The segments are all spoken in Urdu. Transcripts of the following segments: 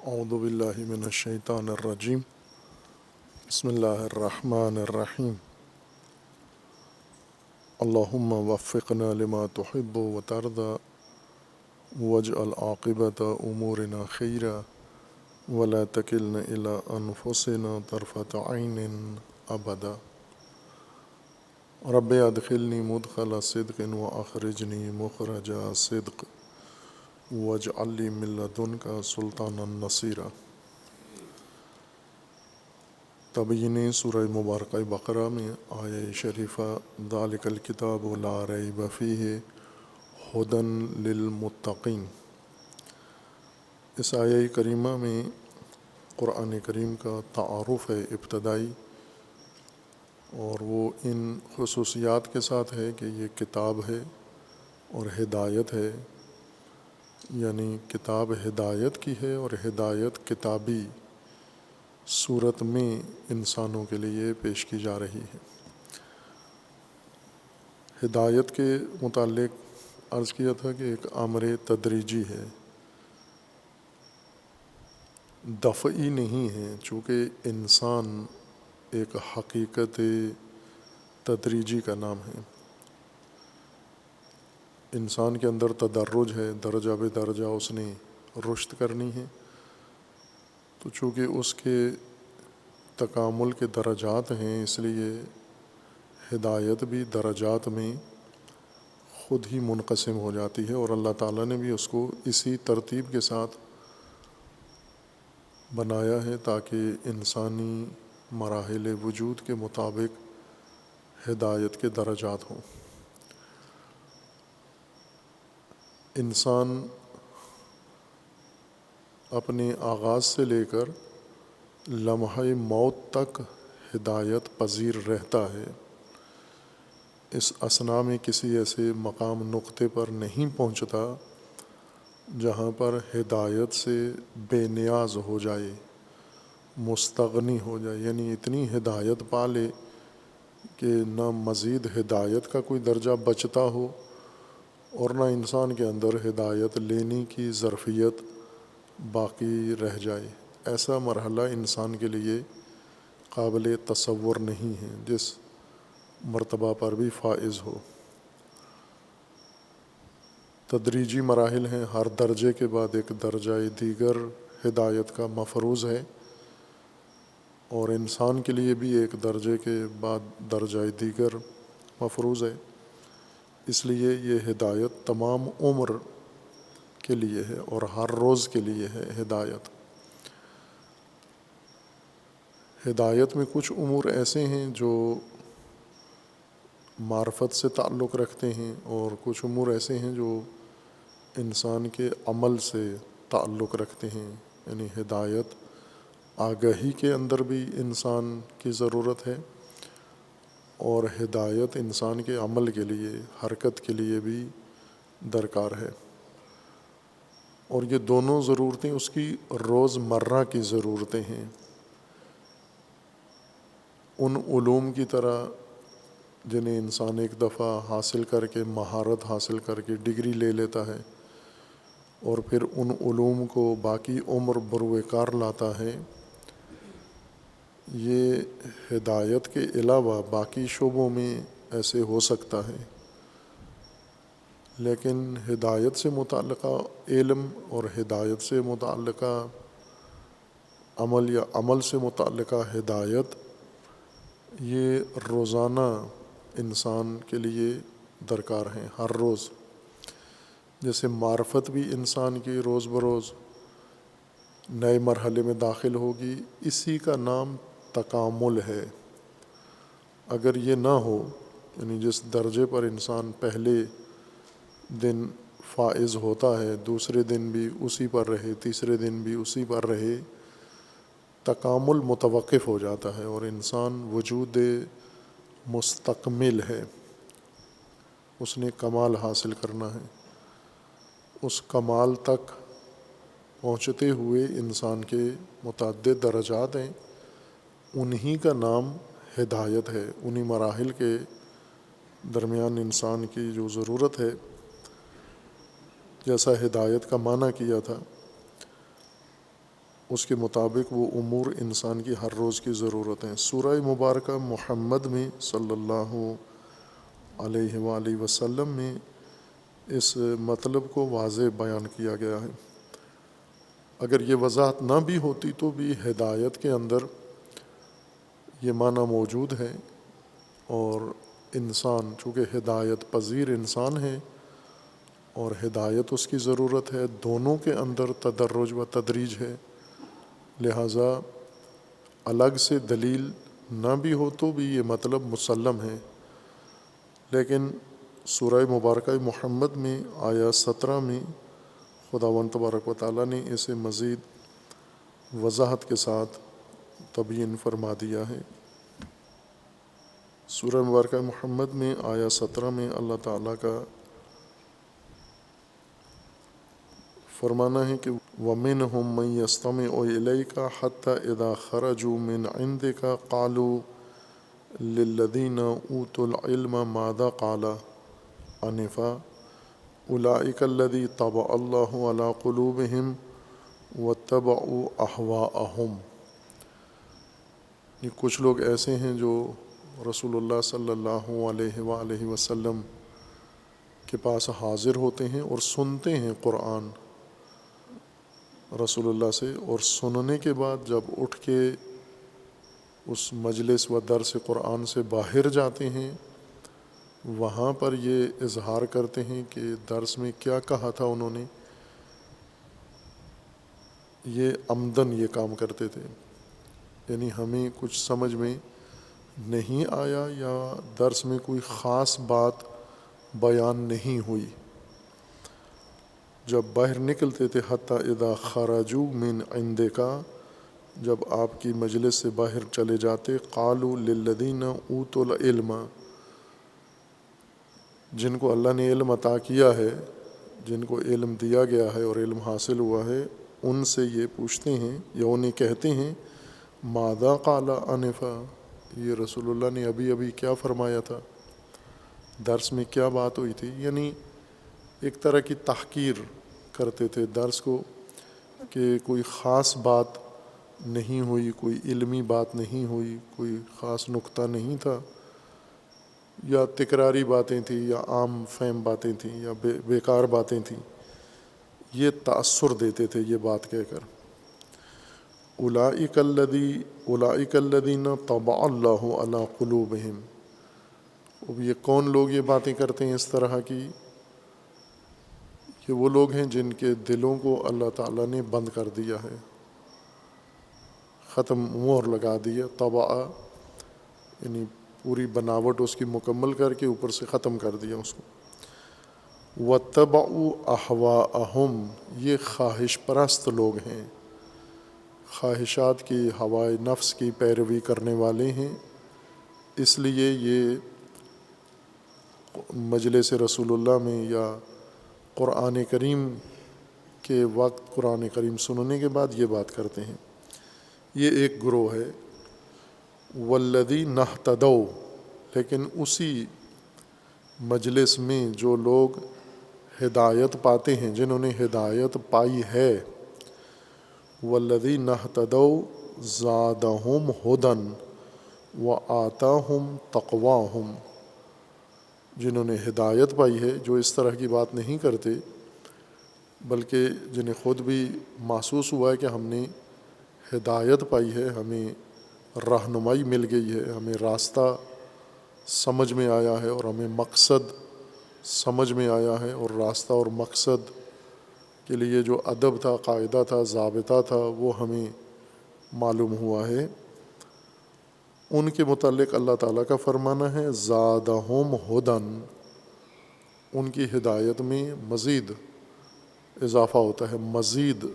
اعوذ باللہ من الشیطان الرجیم بسم اللہ الرحمن الرحیم اللہم وفقنا لما تحب وترضى واجعل عاقبۃ امورنا خیرا ولا تکلنا الی انفسنا طرفۃ عین ابدا رب ادخلنی مدخل صدق واخرجنی مخرج صدق واجعل لی من لدنک سلطانا نصیرا۔ تبیین سورہ مبارکہ بقرہ میں آیہ شریفہ ذالک الکتاب لا ریب فیہ ھدی للمتقین، اس آیہ کریمہ میں قرآن کریم کا تعارف ہے ابتدائی، اور وہ ان خصوصیات کے ساتھ ہے کہ یہ کتاب ہے اور ہدایت ہے، یعنی کتاب ہدایت کی ہے اور ہدایت کتابی صورت میں انسانوں کے لیے پیش کی جا رہی ہے۔ ہدایت کے متعلق عرض کیا تھا کہ ایک امر تدریجی ہے، دفعی نہیں ہے، چونکہ انسان ایک حقیقت تدریجی کا نام ہے۔ انسان کے اندر تدرج ہے، درجہ بے درجہ اس نے رشد کرنی ہے، تو چونکہ اس کے تکامل کے درجات ہیں، اس لیے ہدایت بھی درجات میں خود ہی منقسم ہو جاتی ہے، اور اللہ تعالیٰ نے بھی اس کو اسی ترتیب کے ساتھ بنایا ہے تاکہ انسانی مراحل وجود کے مطابق ہدایت کے درجات ہوں۔ انسان اپنے آغاز سے لے کر لمحہ موت تک ہدایت پذیر رہتا ہے، اس اثنا میں کسی ایسے مقام نقطے پر نہیں پہنچتا جہاں پر ہدایت سے بے نیاز ہو جائے، مستغنی ہو جائے، یعنی اتنی ہدایت پا لے کہ نہ مزید ہدایت کا کوئی درجہ بچتا ہو اور نہ انسان کے اندر ہدایت لینے کی ظرفیت باقی رہ جائے۔ ایسا مرحلہ انسان کے لیے قابل تصور نہیں ہے جس مرتبہ پر بھی فائز ہو۔ تدریجی مراحل ہیں، ہر درجے کے بعد ایک درجہ دیگر ہدایت کا مفروض ہے، اور انسان کے لیے بھی ایک درجے کے بعد درجہ دیگر مفروض ہے۔ اس لیے یہ ہدایت تمام عمر کے لیے ہے اور ہر روز کے لیے ہے ہدایت۔ ہدایت میں کچھ امور ایسے ہیں جو معرفت سے تعلق رکھتے ہیں، اور کچھ امور ایسے ہیں جو انسان کے عمل سے تعلق رکھتے ہیں، یعنی ہدایت آگہی کے اندر بھی انسان کی ضرورت ہے، اور ہدایت انسان کے عمل کے لیے، حرکت کے لیے بھی درکار ہے، اور یہ دونوں ضرورتیں اس کی روز مرہ کی ضرورتیں ہیں۔ ان علوم کی طرح جنہیں انسان ایک دفعہ حاصل کر کے، مہارت حاصل کر کے ڈگری لے لیتا ہے اور پھر ان علوم کو باقی عمر بروئے کار لاتا ہے، یہ ہدایت کے علاوہ باقی شعبوں میں ایسے ہو سکتا ہے، لیکن ہدایت سے متعلقہ علم اور ہدایت سے متعلقہ عمل یا عمل سے متعلقہ ہدایت، یہ روزانہ انسان کے لیے درکار ہیں، ہر روز۔ جیسے معرفت بھی انسان کی روز بروز نئے مرحلے میں داخل ہوگی، اسی کا نام تکامل ہے۔ اگر یہ نہ ہو، یعنی جس درجے پر انسان پہلے دن فائز ہوتا ہے، دوسرے دن بھی اسی پر رہے، تیسرے دن بھی اسی پر رہے، تکامل متوقف ہو جاتا ہے اور انسان وجود مستکمل ہے، اس نے کمال حاصل کرنا ہے۔ اس کمال تک پہنچتے ہوئے انسان کے متعدد درجات ہیں، انہی کا نام ہدایت ہے۔ انہی مراحل کے درمیان انسان کی جو ضرورت ہے، جیسا ہدایت کا معنی کیا تھا اس کے مطابق وہ امور انسان کی ہر روز کی ضرورت ہیں۔ سورہ مبارکہ محمد میں صلی اللہ علیہ وآلہ وسلم میں اس مطلب کو واضح بیان کیا گیا ہے۔ اگر یہ وضاحت نہ بھی ہوتی تو بھی ہدایت کے اندر یہ معنی موجود ہے، اور انسان چونکہ ہدایت پذیر انسان ہے اور ہدایت اس کی ضرورت ہے، دونوں کے اندر تدرج و تدریج ہے، لہٰذا الگ سے دلیل نہ بھی ہو تو بھی یہ مطلب مسلم ہے۔ لیکن سورہ مبارکہ محمد میں آیا 17 میں خداوند تبارک و تعالیٰ نے اسے مزید وضاحت کے ساتھ تبیین فرما دیا ہے۔ سورہ مبارکہ محمد میں آیا 17 میں اللہ تعالیٰ کا فرمانا ہے کہ وَمِنْهُمْ مَنْ يَسْتَمِعُ إِلَيْكَ حَتَّى إِذَا خَرَجُوا مِنْ عِنْدِكَ قَالُوا لِلَّذِينَ أُوتُوا الْعِلْمَ مَاذَا قَالَ آنِفًا أُولَئِكَ الَّذِينَ طَبَعَ اللَّهُ عَلَىٰ قُلُوبِهِمْ وَاتَّبَعُوا أَهْوَاءَهُمْ۔ یہ کچھ لوگ ایسے ہیں جو رسول اللہ صلی اللہ علیہ وآلہ وسلم کے پاس حاضر ہوتے ہیں اور سنتے ہیں قرآن رسول اللہ سے، اور سننے کے بعد جب اٹھ کے اس مجلس و درس قرآن سے باہر جاتے ہیں، وہاں پر یہ اظہار کرتے ہیں کہ درس میں کیا کہا تھا انہوں نے، یہ عمدن یہ کام کرتے تھے، یعنی ہمیں کچھ سمجھ میں نہیں آیا یا درس میں کوئی خاص بات بیان نہیں ہوئی، جب باہر نکلتے تھے حتیٰ اذا خرجوا من عندک، جب آپ کی مجلس سے باہر چلے جاتے، قالوا للذین اوتوا العلم، جن کو اللہ نے علم عطا کیا ہے، جن کو علم دیا گیا ہے اور علم حاصل ہوا ہے، ان سے یہ پوچھتے ہیں یا انہیں کہتے ہیں ماذا قال آنفا، یہ رسول اللہ نے ابھی ابھی کیا فرمایا تھا، درس میں کیا بات ہوئی تھی، یعنی ایک طرح کی تحقیر کرتے تھے درس کو کہ کوئی خاص بات نہیں ہوئی، کوئی علمی بات نہیں ہوئی، کوئی خاص نقطہ نہیں تھا، یا تکراری باتیں تھیں یا عام فہم باتیں تھیں یا بیکار باتیں تھیں، یہ تأثر دیتے تھے یہ بات کہہ کر۔ اولئک الذین طبع اللہ علی قلوبہم، اب یہ کون لوگ یہ باتیں کرتے ہیں اس طرح کی، یہ وہ لوگ ہیں جن کے دلوں کو اللہ تعالیٰ نے بند کر دیا ہے، ختم، مہر لگا دیا، طبع یعنی پوری بناوٹ اس کی مکمل کر کے اوپر سے ختم کر دیا اس کو۔ وَاتَّبَعُوا أَهْوَاءَهُمْ، یہ خواہش پرست لوگ ہیں، خواہشات کی، ہوائے نفس کی پیروی کرنے والے ہیں، اس لیے یہ مجلس رسول اللہ میں یا قرآن کریم کے وقت قرآن کریم سننے کے بعد یہ بات کرتے ہیں، یہ ایک گروہ ہے۔ وَالَّذِينَ اهْتَدَوْا، لیکن اسی مجلس میں جو لوگ ہدایت پاتے ہیں، جنہوں نے ہدایت پائی ہے، وَالَّذِينَ اهْتَدَوْا زَادَهُمْ هُدًى وَآتَاهُمْ تَقْوَاهُمْ، جنہوں نے ہدایت پائی ہے، جو اس طرح کی بات نہیں کرتے بلکہ جنہیں خود بھی محسوس ہوا ہے کہ ہم نے ہدایت پائی ہے، ہمیں رہنمائی مل گئی ہے، ہمیں راستہ سمجھ میں آیا ہے اور ہمیں مقصد سمجھ میں آیا ہے، اور راستہ اور مقصد کے لیے جو ادب تھا، قاعدہ تھا، ضابطہ تھا، وہ ہمیں معلوم ہوا ہے، ان کے متعلق اللہ تعالیٰ کا فرمانا ہے زادہم ہدن، ان کی ہدایت میں مزید اضافہ ہوتا ہے، مزید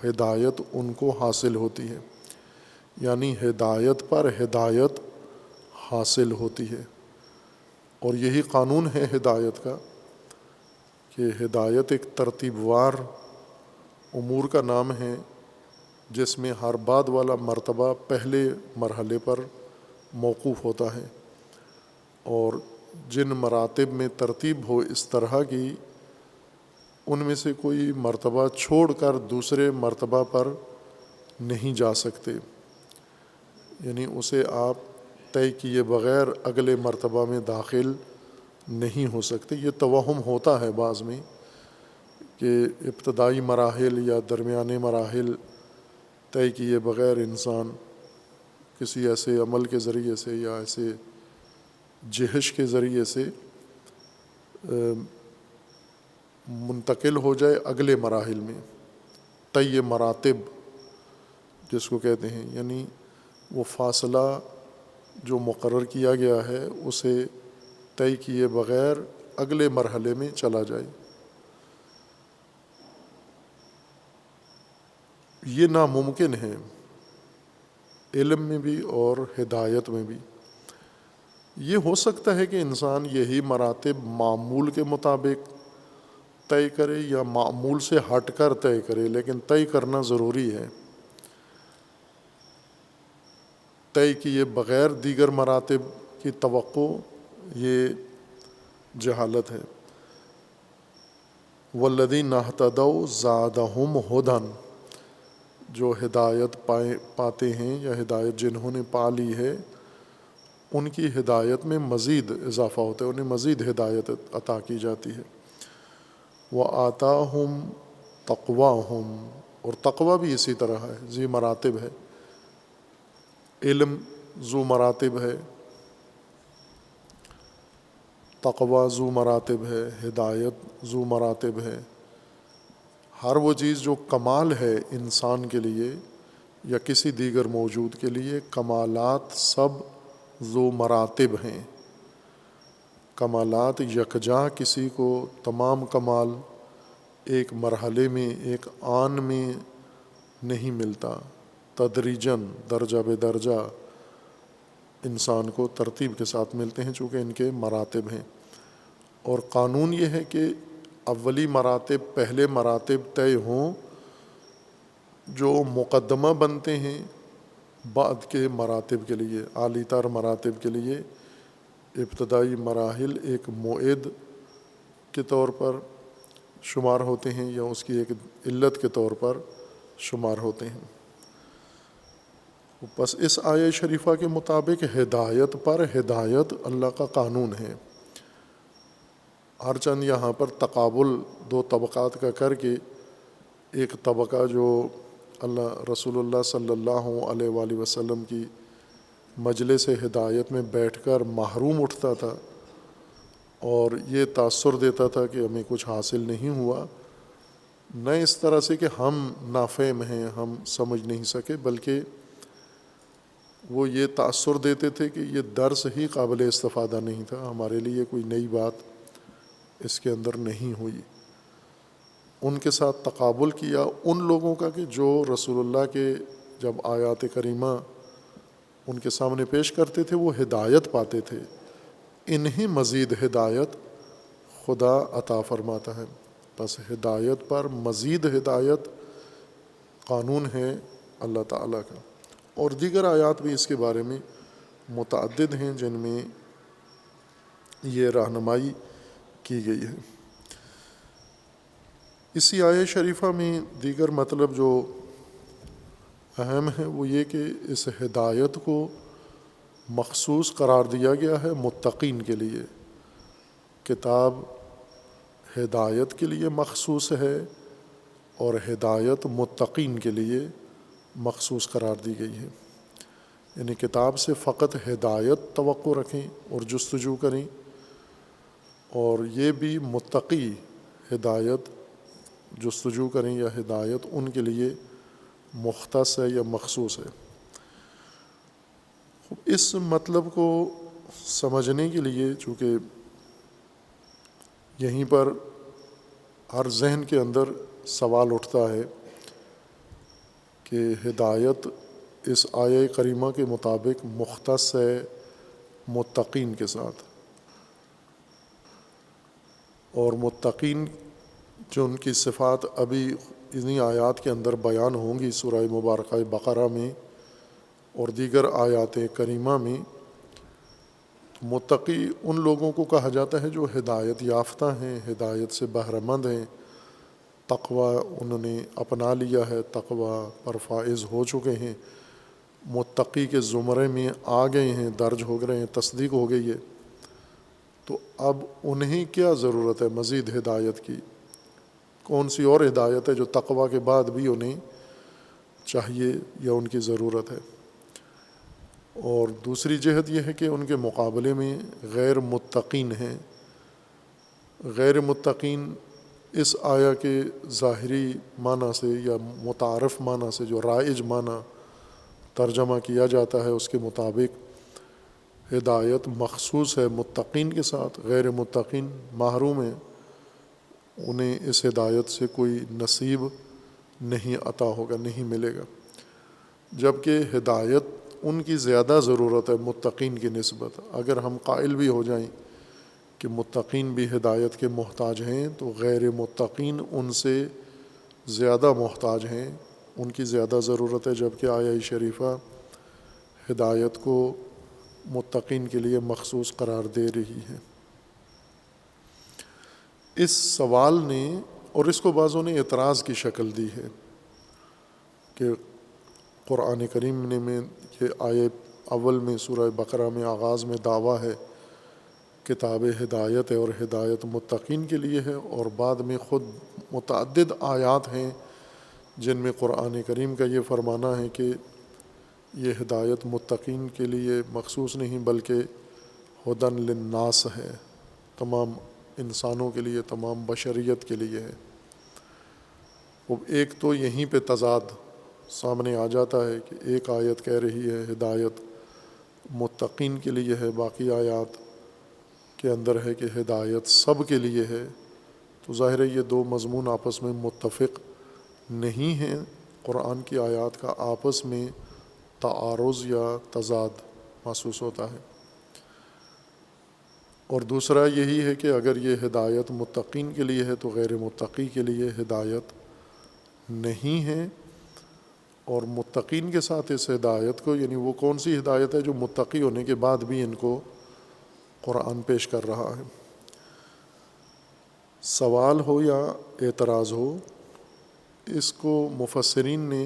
ہدایت ان کو حاصل ہوتی ہے، یعنی ہدایت پر ہدایت حاصل ہوتی ہے، اور یہی قانون ہے ہدایت کا کہ ہدایت ایک ترتیب وار امور کا نام ہے، جس میں ہر بعد والا مرتبہ پہلے مرحلے پر موقوف ہوتا ہے، اور جن مراتب میں ترتیب ہو اس طرح کی، ان میں سے کوئی مرتبہ چھوڑ کر دوسرے مرتبہ پر نہیں جا سکتے، یعنی اسے آپ طے کیے بغیر اگلے مرتبہ میں داخل نہیں ہو سکتے۔ یہ توہم ہوتا ہے بعض میں کہ ابتدائی مراحل یا درمیانے مراحل طے کیے بغیر انسان کسی ایسے عمل کے ذریعے سے یا ایسے جہش کے ذریعے سے منتقل ہو جائے اگلے مراحل میں، طے مراتب جس کو کہتے ہیں، یعنی وہ فاصلہ جو مقرر کیا گیا ہے اسے طے کیے بغیر اگلے مرحلے میں چلا جائے۔ یہ ناممکن ہے علم میں بھی اور ہدایت میں بھی۔ یہ ہو سکتا ہے کہ انسان یہی مراتب معمول کے مطابق طے کرے یا معمول سے ہٹ کر طے کرے، لیکن طے کرنا ضروری ہے۔ طے کیے بغیر دیگر مراتب کی توقع یہ جہالت ہے۔ والذین اہتدوا زادہم ھدی، جو ہدایت پاتے ہیں یا ہدایت جنہوں نے پا لی ہے ان کی ہدایت میں مزید اضافہ ہوتا ہے، انہیں مزید ہدایت عطا کی جاتی ہے۔ وآتاہم تقواہم، اور تقوی بھی اسی طرح ہے، ذی مراتب ہے۔ علم ذو مراتب ہے، تقوی ذو مراتب ہے، ہدایت ذو مراتب ہے۔ ہر وہ چیز جو کمال ہے انسان کے لیے یا کسی دیگر موجود کے لیے، کمالات سب ذو مراتب ہیں۔ کمالات یکجا کسی کو تمام کمال ایک مرحلے میں ایک آن میں نہیں ملتا، تدریجاً درجہ بے درجہ انسان کو ترتیب کے ساتھ ملتے ہیں، چونکہ ان کے مراتب ہیں۔ اور قانون یہ ہے کہ اولی مراتب، پہلے مراتب طے ہوں، جو مقدمہ بنتے ہیں بعد کے مراتب کے لیے، اعلی تر مراتب کے لیے۔ ابتدائی مراحل ایک موعد کے طور پر شمار ہوتے ہیں یا اس کی ایک علت کے طور پر شمار ہوتے ہیں۔ بس اس آیہ شریفہ کے مطابق ہدایت پر ہدایت اللہ کا قانون ہے۔ ہر چند یہاں پر تقابل دو طبقات کا کر کے، ایک طبقہ جو رسول اللہ صلی اللہ علیہ وآلہ وسلم کی مجلس ہدایت میں بیٹھ کر محروم اٹھتا تھا اور یہ تاثر دیتا تھا کہ ہمیں کچھ حاصل نہیں ہوا، نہ اس طرح سے کہ ہم نافہم ہیں، ہم سمجھ نہیں سکے، بلکہ وہ یہ تاثر دیتے تھے کہ یہ درس ہی قابل استفادہ نہیں تھا، ہمارے لیے کوئی نئی بات اس کے اندر نہیں ہوئی۔ ان کے ساتھ تقابل کیا ان لوگوں کا کہ جو رسول اللہ کے جب آیات کریمہ ان کے سامنے پیش کرتے تھے وہ ہدایت پاتے تھے، انہیں مزید ہدایت خدا عطا فرماتا ہے۔ بس ہدایت پر مزید ہدایت قانون ہے اللہ تعالیٰ کا۔ اور دیگر آیات بھی اس کے بارے میں متعدد ہیں جن میں یہ رہنمائی کی گئی ہے۔ اسی آیہ شریفہ میں دیگر مطلب جو اہم ہے وہ یہ کہ اس ہدایت کو مخصوص قرار دیا گیا ہے متقین کے لیے۔ کتاب ہدایت کے لیے مخصوص ہے اور ہدایت متقین کے لیے مخصوص قرار دی گئی ہے۔ یعنی کتاب سے فقط ہدایت توقع رکھیں اور جستجو کریں، اور یہ بھی متقی ہدایت جستجو کریں یا ہدایت ان کے لیے مختص ہے یا مخصوص ہے۔ اس مطلب کو سمجھنے کے لیے چونکہ یہیں پر ہر ذہن کے اندر سوال اٹھتا ہے کہ ہدایت اس آیہ کریمہ کے مطابق مختص ہے متقین کے ساتھ، اور متقین جو ان کی صفات ابھی انہی آیات کے اندر بیان ہوں گی سورہ مبارکہ بقرہ میں اور دیگر آیات کریمہ میں۔ متقی ان لوگوں کو کہا جاتا ہے جو ہدایت یافتہ ہیں، ہدایت سے بہرہ مند ہیں، تقوی انہوں نے اپنا لیا ہے، تقوی پر فائز ہو چکے ہیں، متقی کے زمرے میں آ گئے ہیں، درج ہو گئے ہیں، تصدیق ہو گئی ہے، تو اب انہیں کیا ضرورت ہے مزید ہدایت کی؟ کون سی اور ہدایت ہے جو تقوی کے بعد بھی انہیں چاہیے یا ان کی ضرورت ہے؟ اور دوسری جہت یہ ہے کہ ان کے مقابلے میں غیر متقین ہیں۔ غیر متقین اس آیا کے ظاہری معنی سے یا متعارف معنی سے جو رائج معنی ترجمہ کیا جاتا ہے اس کے مطابق ہدایت مخصوص ہے متقین کے ساتھ، غیر متقین محروم ہیں، انہیں اس ہدایت سے کوئی نصیب نہیں عطا ہوگا، نہیں ملے گا، جبکہ ہدایت ان کی زیادہ ضرورت ہے متقین کی نسبت۔ اگر ہم قائل بھی ہو جائیں کہ متقین بھی ہدایت کے محتاج ہیں تو غیر متقین ان سے زیادہ محتاج ہیں، ان کی زیادہ ضرورت ہے، جبکہ آیہ شریفہ ہدایت کو متقین کے لیے مخصوص قرار دے رہی ہے۔ اس سوال نے، اور اس کو بعضوں نے اعتراض کی شکل دی ہے کہ قرآن کریم نے میں یہ آیے اول میں سورہ بقرہ میں آغاز میں دعویٰ ہے کتاب ہدایت ہے اور ہدایت متقین کے لیے ہے، اور بعد میں خود متعدد آیات ہیں جن میں قرآن کریم کا یہ فرمانا ہے کہ یہ ہدایت متقین کے لیے مخصوص نہیں بلکہ ہدن للناس ہے، تمام انسانوں کے لیے، تمام بشریت کے لیے ہے۔ وہ ایک تو یہیں پہ تضاد سامنے آ جاتا ہے کہ ایک آیت کہہ رہی ہے ہدایت متقین کے لیے ہے، باقی آیات کے اندر ہے کہ ہدایت سب کے لیے ہے، تو ظاہر ہے یہ دو مضمون آپس میں متفق نہیں ہیں۔ قرآن کی آیات کا آپس میں تعارض یا تضاد محسوس ہوتا ہے۔ اور دوسرا یہی ہے کہ اگر یہ ہدایت متقین کے لیے ہے تو غیر متقی کے لیے ہدایت نہیں ہے، اور متقین کے ساتھ اس ہدایت کو، یعنی وہ کون سی ہدایت ہے جو متقی ہونے کے بعد بھی ان کو قرآن پیش کر رہا ہے۔ سوال ہو یا اعتراض ہو، اس کو مفسرین نے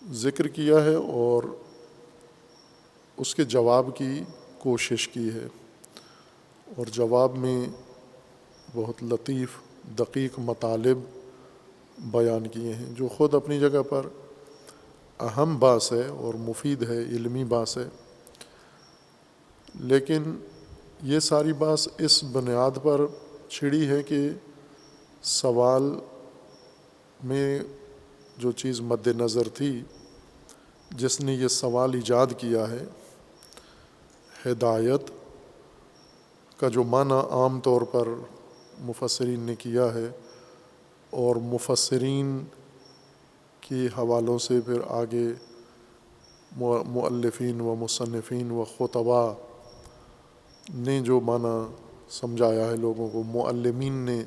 ذکر کیا ہے اور اس کے جواب کی کوشش کی ہے، اور جواب میں بہت لطیف دقیق مطالب بیان کیے ہیں جو خود اپنی جگہ پر اہم بحث ہے اور مفید ہے، علمی بحث ہے، لیکن یہ ساری بحث اس بنیاد پر چھڑی ہے کہ سوال میں جو چیز مد نظر تھی، جس نے یہ سوال ایجاد کیا ہے، ہدایت کا جو معنی عام طور پر مفسرین نے کیا ہے، اور مفسرین کے حوالوں سے پھر آگے مؤلفین و مصنفین و خطباء نے جو معنی سمجھایا ہے لوگوں کو، معلمین نے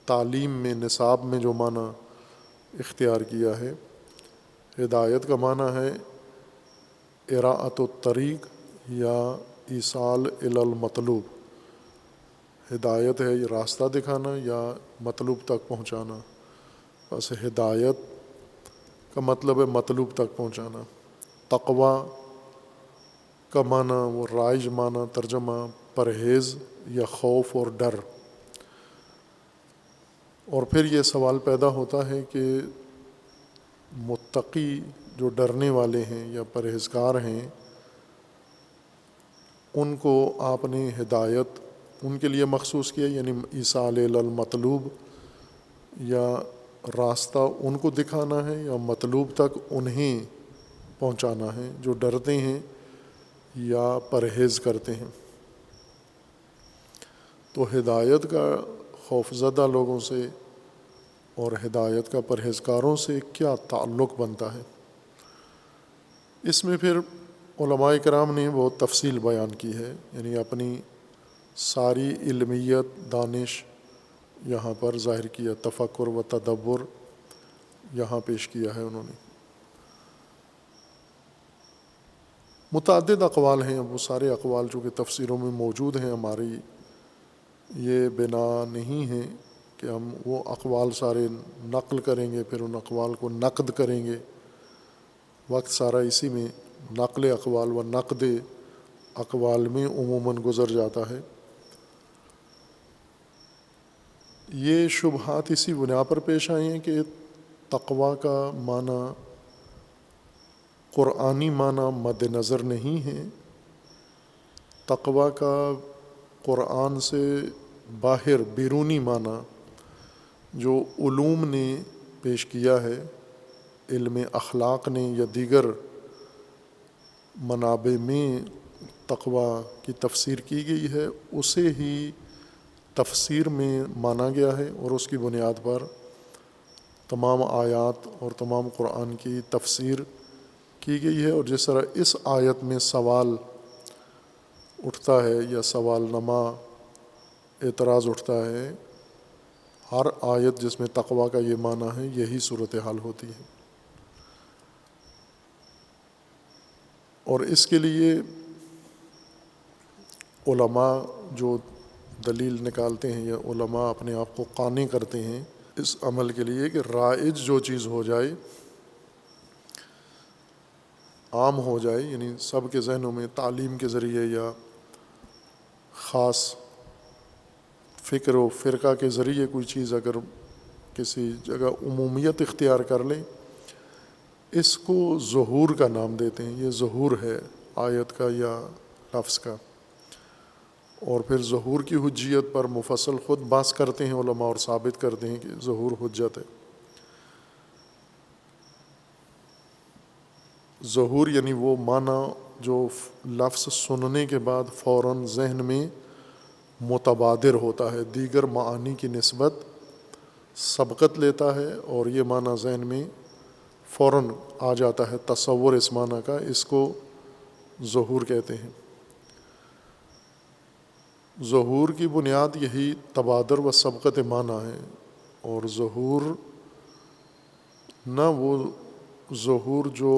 تعلیم میں، نصاب میں جو معنی اختیار کیا ہے، ہدایت کا معنی ہے اراءۃ الطریق یا ایصال الی المطلوب۔ ہدایت ہے یہ راستہ دکھانا یا مطلوب تک پہنچانا، بس ہدایت کا مطلب ہے مطلوب تک پہنچانا۔ تقوی کا معنی، وہ رائج معنی ترجمہ پرہیز یا خوف اور ڈر۔ اور پھر یہ سوال پیدا ہوتا ہے کہ متقی جو ڈرنے والے ہیں یا پرہیزگار ہیں، ان کو آپ نے ہدایت ان کے لیے مخصوص کیا، یعنی ایصال الی المطلوب، یا راستہ ان کو دکھانا ہے یا مطلوب تک انہیں پہنچانا ہے جو ڈرتے ہیں یا پرہیز کرتے ہیں۔ تو ہدایت کا خوفزدہ لوگوں سے اور ہدایت کا پرہیزگاروں سے کیا تعلق بنتا ہے؟ اس میں پھر علماء کرام نے بہت تفصیل بیان کی ہے، یعنی اپنی ساری علمیت، دانش یہاں پر ظاہر کیا، تفکر و تدبر یہاں پیش کیا ہے انہوں نے۔ متعدد اقوال ہیں، وہ سارے اقوال چونکہ تفسیروں میں موجود ہیں، ہماری یہ بنا نہیں ہے کہ ہم وہ اقوال سارے نقل کریں گے، پھر ان اقوال کو نقد کریں گے، وقت سارا اسی میں نقل اقوال و نقد اقوال میں عموماً گزر جاتا ہے۔ یہ شبہات اسی بنا پر پیش آئے ہیں کہ تقویٰ کا معنی قرآنی معنی مد نظر نہیں ہے۔ تقویٰ کا قرآن سے باہر بیرونی معنی جو علوم نے پیش کیا ہے، علم اخلاق نے یا دیگر منابع میں تقویٰ کی تفسیر کی گئی ہے، اسے ہی تفسیر میں مانا گیا ہے، اور اس کی بنیاد پر تمام آیات اور تمام قرآن کی تفسیر کی گئی ہے۔ اور جس طرح اس آیت میں سوال اٹھتا ہے یا سوال نما اعتراض اٹھتا ہے، ہر آیت جس میں تقویٰ کا یہ معنی ہے یہی صورتحال ہوتی ہے۔ اور اس کے لیے علماء جو دلیل نکالتے ہیں یا علماء اپنے آپ کو قانع کرتے ہیں اس عمل کے لیے کہ رائج جو چیز ہو جائے، عام ہو جائے، یعنی سب کے ذہنوں میں تعلیم کے ذریعے یا خاص فکر و فرقہ کے ذریعے کوئی چیز اگر کسی جگہ عمومیت اختیار کر لیں، اس کو ظہور کا نام دیتے ہیں۔ یہ ظہور ہے آیت کا یا لفظ کا، اور پھر ظہور کی حجیت پر مفصل خود بحث کرتے ہیں علماء اور ثابت کرتے ہیں کہ ظہور حجت ہے۔ ظہور یعنی وہ معنی جو لفظ سننے کے بعد فوراً ذہن میں متبادر ہوتا ہے، دیگر معانی کی نسبت سبقت لیتا ہے، اور یہ معنی ذہن میں فوراً آ جاتا ہے، تصور اس معنی کا، اس کو ظہور کہتے ہیں۔ ظہور کی بنیاد یہی تبادر و سبقت معنی ہے، اور ظہور نہ وہ ظہور جو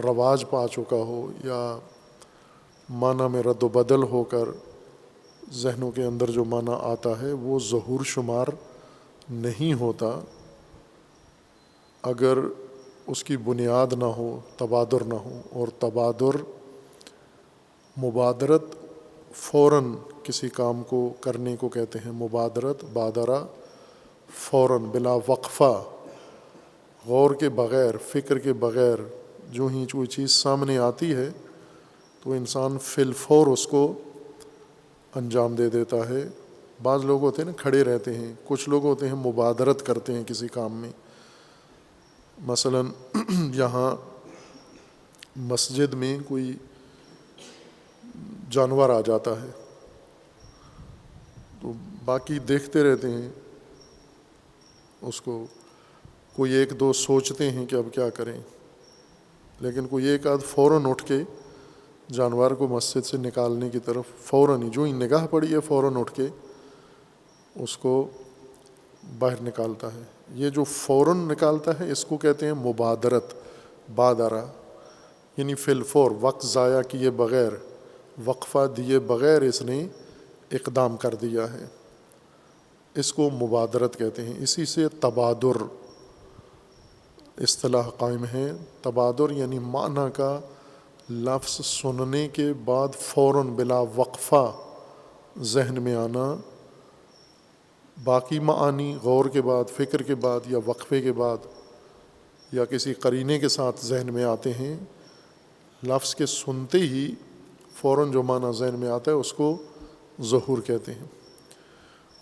رواج پا چکا ہو یا معنی میں رد و بدل ہو کر ذہنوں کے اندر جو معنی آتا ہے وہ ظہور شمار نہیں ہوتا اگر اس کی بنیاد نہ ہو، تبادر نہ ہو۔ اور تبادر مبادرت فوراً کسی کام کو کرنے کو کہتے ہیں، مبادرت، بادرہ، فوراً، بلا وقفہ، غور کے بغیر، فکر کے بغیر جو ہی کوئی چیز سامنے آتی ہے تو انسان فی الفور اس کو انجام دے دیتا ہے۔ بعض لوگ ہوتے ہیں نا کھڑے رہتے ہیں، کچھ لوگ ہوتے ہیں مبادرت کرتے ہیں کسی کام میں۔ مثلا یہاں مسجد میں کوئی جانور آ جاتا ہے تو باقی دیکھتے رہتے ہیں اس کو، کوئی ایک دو سوچتے ہیں کہ اب کیا کریں، لیکن کوئی ایک آدھ فوراً اٹھ کے جانور کو مسجد سے نکالنے کی طرف فوراً ہی جو ہی نگاہ پڑی ہے فوراً اٹھ کے اس کو باہر نکالتا ہے۔ یہ جو فوراً نکالتا ہے اس کو کہتے ہیں مبادرت، بادرہ، یعنی فی الفور، وقت ضائع کیے بغیر، وقفہ دیے بغیر اس نے اقدام کر دیا ہے، اس کو مبادرت کہتے ہیں۔ اسی سے تبادر اصطلاح قائم ہے۔ تبادر یعنی معنی کا لفظ سننے کے بعد فوراً بلا وقفہ ذہن میں آنا، باقی معانی غور کے بعد، فکر کے بعد یا وقفے کے بعد یا کسی قرینے کے ساتھ ذہن میں آتے ہیں۔ لفظ کے سنتے ہی فوراً جو معنی ذہن میں آتا ہے اس کو ظہور کہتے ہیں۔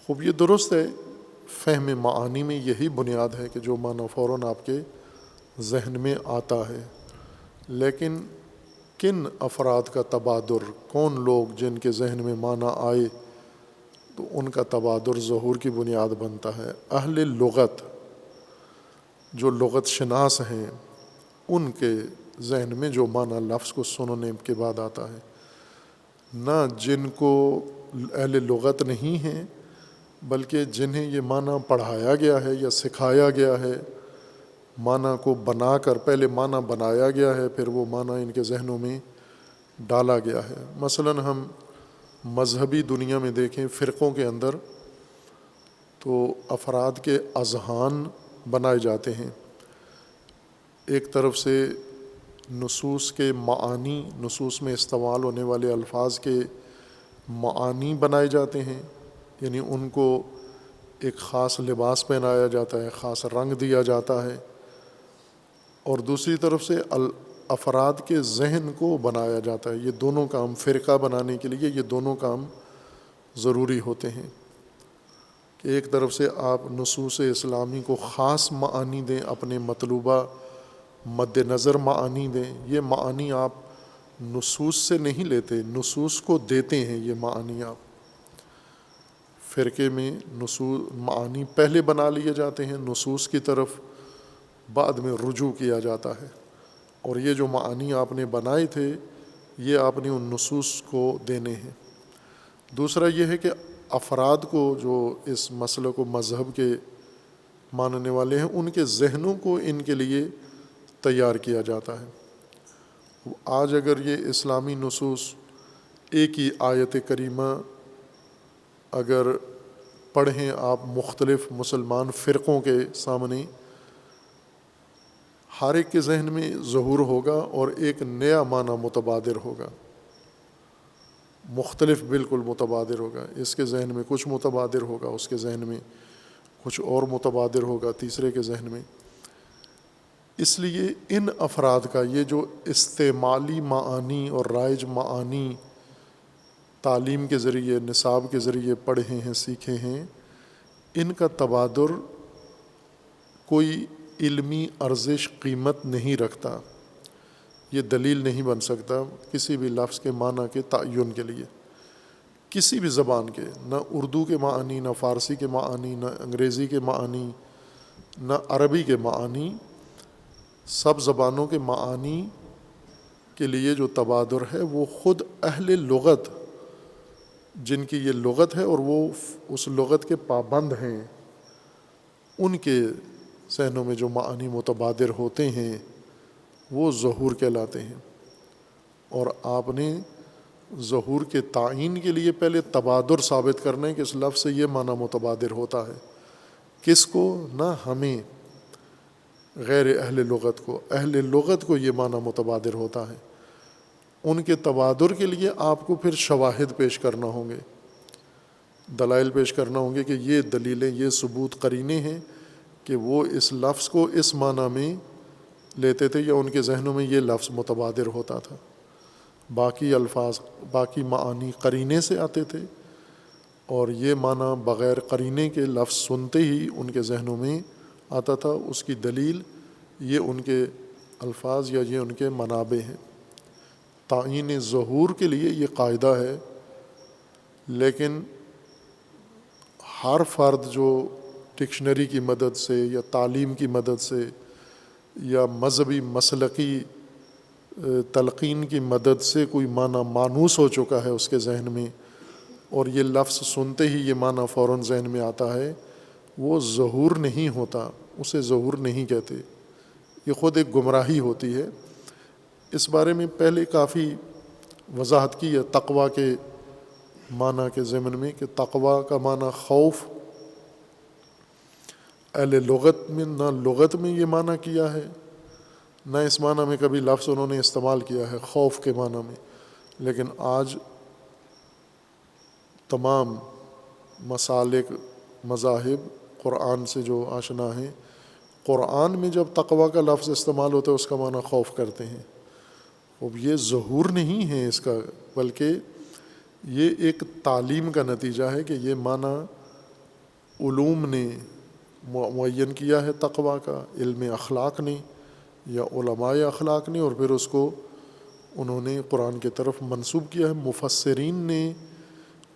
خوب یہ درست ہے، فہم معانی میں یہی بنیاد ہے کہ جو معنی فوراً آپ کے ذہن میں آتا ہے، لیکن کن افراد کا تبادر، کون لوگ جن کے ذہن میں معنی آئے تو ان کا تبادر ظہور کی بنیاد بنتا ہے۔ اہل لغت جو لغت شناس ہیں ان کے ذہن میں جو معنی لفظ کو سننے کے بعد آتا ہے، نہ جن کو اہل لغت نہیں ہیں بلکہ جنہیں یہ معنی پڑھایا گیا ہے یا سکھایا گیا ہے، معنی کو بنا کر، پہلے معنی بنایا گیا ہے پھر وہ معنی ان کے ذہنوں میں ڈالا گیا ہے۔ مثلا ہم مذہبی دنیا میں دیکھیں، فرقوں کے اندر تو تو افراد کے اذہان بنائے جاتے ہیں. ایک طرف سے نصوص کے معانی، نصوص میں استعمال ہونے والے الفاظ کے معانی بنائے جاتے ہیں، یعنی ان کو ایک خاص لباس پہنایا جاتا ہے، خاص رنگ دیا جاتا ہے. اور دوسری طرف سے افراد کے ذہن کو بنایا جاتا ہے. یہ دونوں کام فرقہ بنانے کے لیے یہ دونوں کام ضروری ہوتے ہیں کہ ایک طرف سے آپ نصوص اسلامی کو خاص معانی دیں، اپنے مطلوبہ مد نظر معانی دیں. یہ معانی آپ نصوص سے نہیں لیتے، نصوص کو دیتے ہیں. یہ معانی آپ فرقے میں نصوص معانی پہلے بنا لیے جاتے ہیں، نصوص کی طرف بعد میں رجوع کیا جاتا ہے. اور یہ جو معانی آپ نے بنائے تھے یہ آپ نے ان نصوص کو دینے ہیں. دوسرا یہ ہے کہ افراد کو جو اس مسئلے کو مذہب کے ماننے والے ہیں ان کے ذہنوں کو ان کے لیے تیار کیا جاتا ہے. آج اگر یہ اسلامی نصوص ایک ہی آیت کریمہ اگر پڑھیں آپ مختلف مسلمان فرقوں کے سامنے، ہر ایک کے ذہن میں ظہور ہوگا اور ایک نیا معنی متبادر ہوگا، مختلف بالکل متبادر ہوگا. اس کے ذہن میں کچھ متبادر ہوگا، اس کے ذہن میں کچھ اور متبادر ہوگا، تیسرے کے ذہن میں. اس لیے ان افراد کا یہ جو استعمالی معانی اور رائج معانی تعلیم کے ذریعے، نصاب کے ذریعے پڑھے ہیں، سیکھے ہیں، ان کا تبادر کوئی علمی ارزش قیمت نہیں رکھتا. یہ دلیل نہیں بن سکتا کسی بھی لفظ کے معنی کے تعین کے لیے، کسی بھی زبان کے، نہ اردو کے معنی، نہ فارسی کے معنی، نہ انگریزی کے معنی، نہ عربی کے معنی. سب زبانوں کے معانی کے لیے جو تبادر ہے وہ خود اہل لغت، جن کی یہ لغت ہے اور وہ اس لغت کے پابند ہیں، ان کے ذہنوں میں جو معانی متبادر ہوتے ہیں وہ ظہور کہلاتے ہیں. اور آپ نے ظہور کے تعین کے لیے پہلے تبادر ثابت کرنا ہے کہ اس لفظ سے یہ معنی متبادر ہوتا ہے. کس کو؟ نہ ہمیں، غیر اہل لغت کو. اہل لغت کو یہ معنی متبادر ہوتا ہے. ان کے تبادر کے لیے آپ کو پھر شواہد پیش کرنا ہوں گے، دلائل پیش کرنا ہوں گے کہ یہ دلیلیں، یہ ثبوت، قرینے ہیں کہ وہ اس لفظ کو اس معنی میں لیتے تھے یا ان کے ذہنوں میں یہ لفظ متبادر ہوتا تھا. باقی الفاظ، باقی معانی قرینے سے آتے تھے، اور یہ معنی بغیر قرینے کے لفظ سنتے ہی ان کے ذہنوں میں آتا تھا. اس کی دلیل یہ ان کے الفاظ یا یہ ان کے منابع ہیں. تعین ظہور کے لیے یہ قاعدہ ہے، لیکن ہر فرد جو ڈکشنری کی مدد سے یا تعلیم کی مدد سے یا مذہبی مسلکی تلقین کی مدد سے کوئی معنی مانوس ہو چکا ہے اس کے ذہن میں، اور یہ لفظ سنتے ہی یہ معنی فوراً ذہن میں آتا ہے، وہ ظہور نہیں ہوتا، اسے ظہور نہیں کہتے. یہ خود ایک گمراہی ہوتی ہے. اس بارے میں پہلے کافی وضاحت کی ہے تقویٰ کے معنی کے ضمن میں، کہ تقویٰ کا معنی خوف. اہل لغت میں نہ لغت میں یہ معنی کیا ہے، نہ اس معنی میں کبھی لفظ انہوں نے استعمال کیا ہے خوف کے معنی میں. لیکن آج تمام مسالک، مذاہب قرآن سے جو آشنا ہیں، قرآن میں جب تقویٰ کا لفظ استعمال ہوتا ہے اس کا معنی خوف کرتے ہیں. اب یہ ظہور نہیں ہے اس کا، بلکہ یہ ایک تعلیم کا نتیجہ ہے کہ یہ معنی علوم نے معین کیا ہے تقویٰ کا، علم اخلاق نے یا علماء اخلاق نے، اور پھر اس کو انہوں نے قرآن کی طرف منسوب کیا ہے. مفسرین نے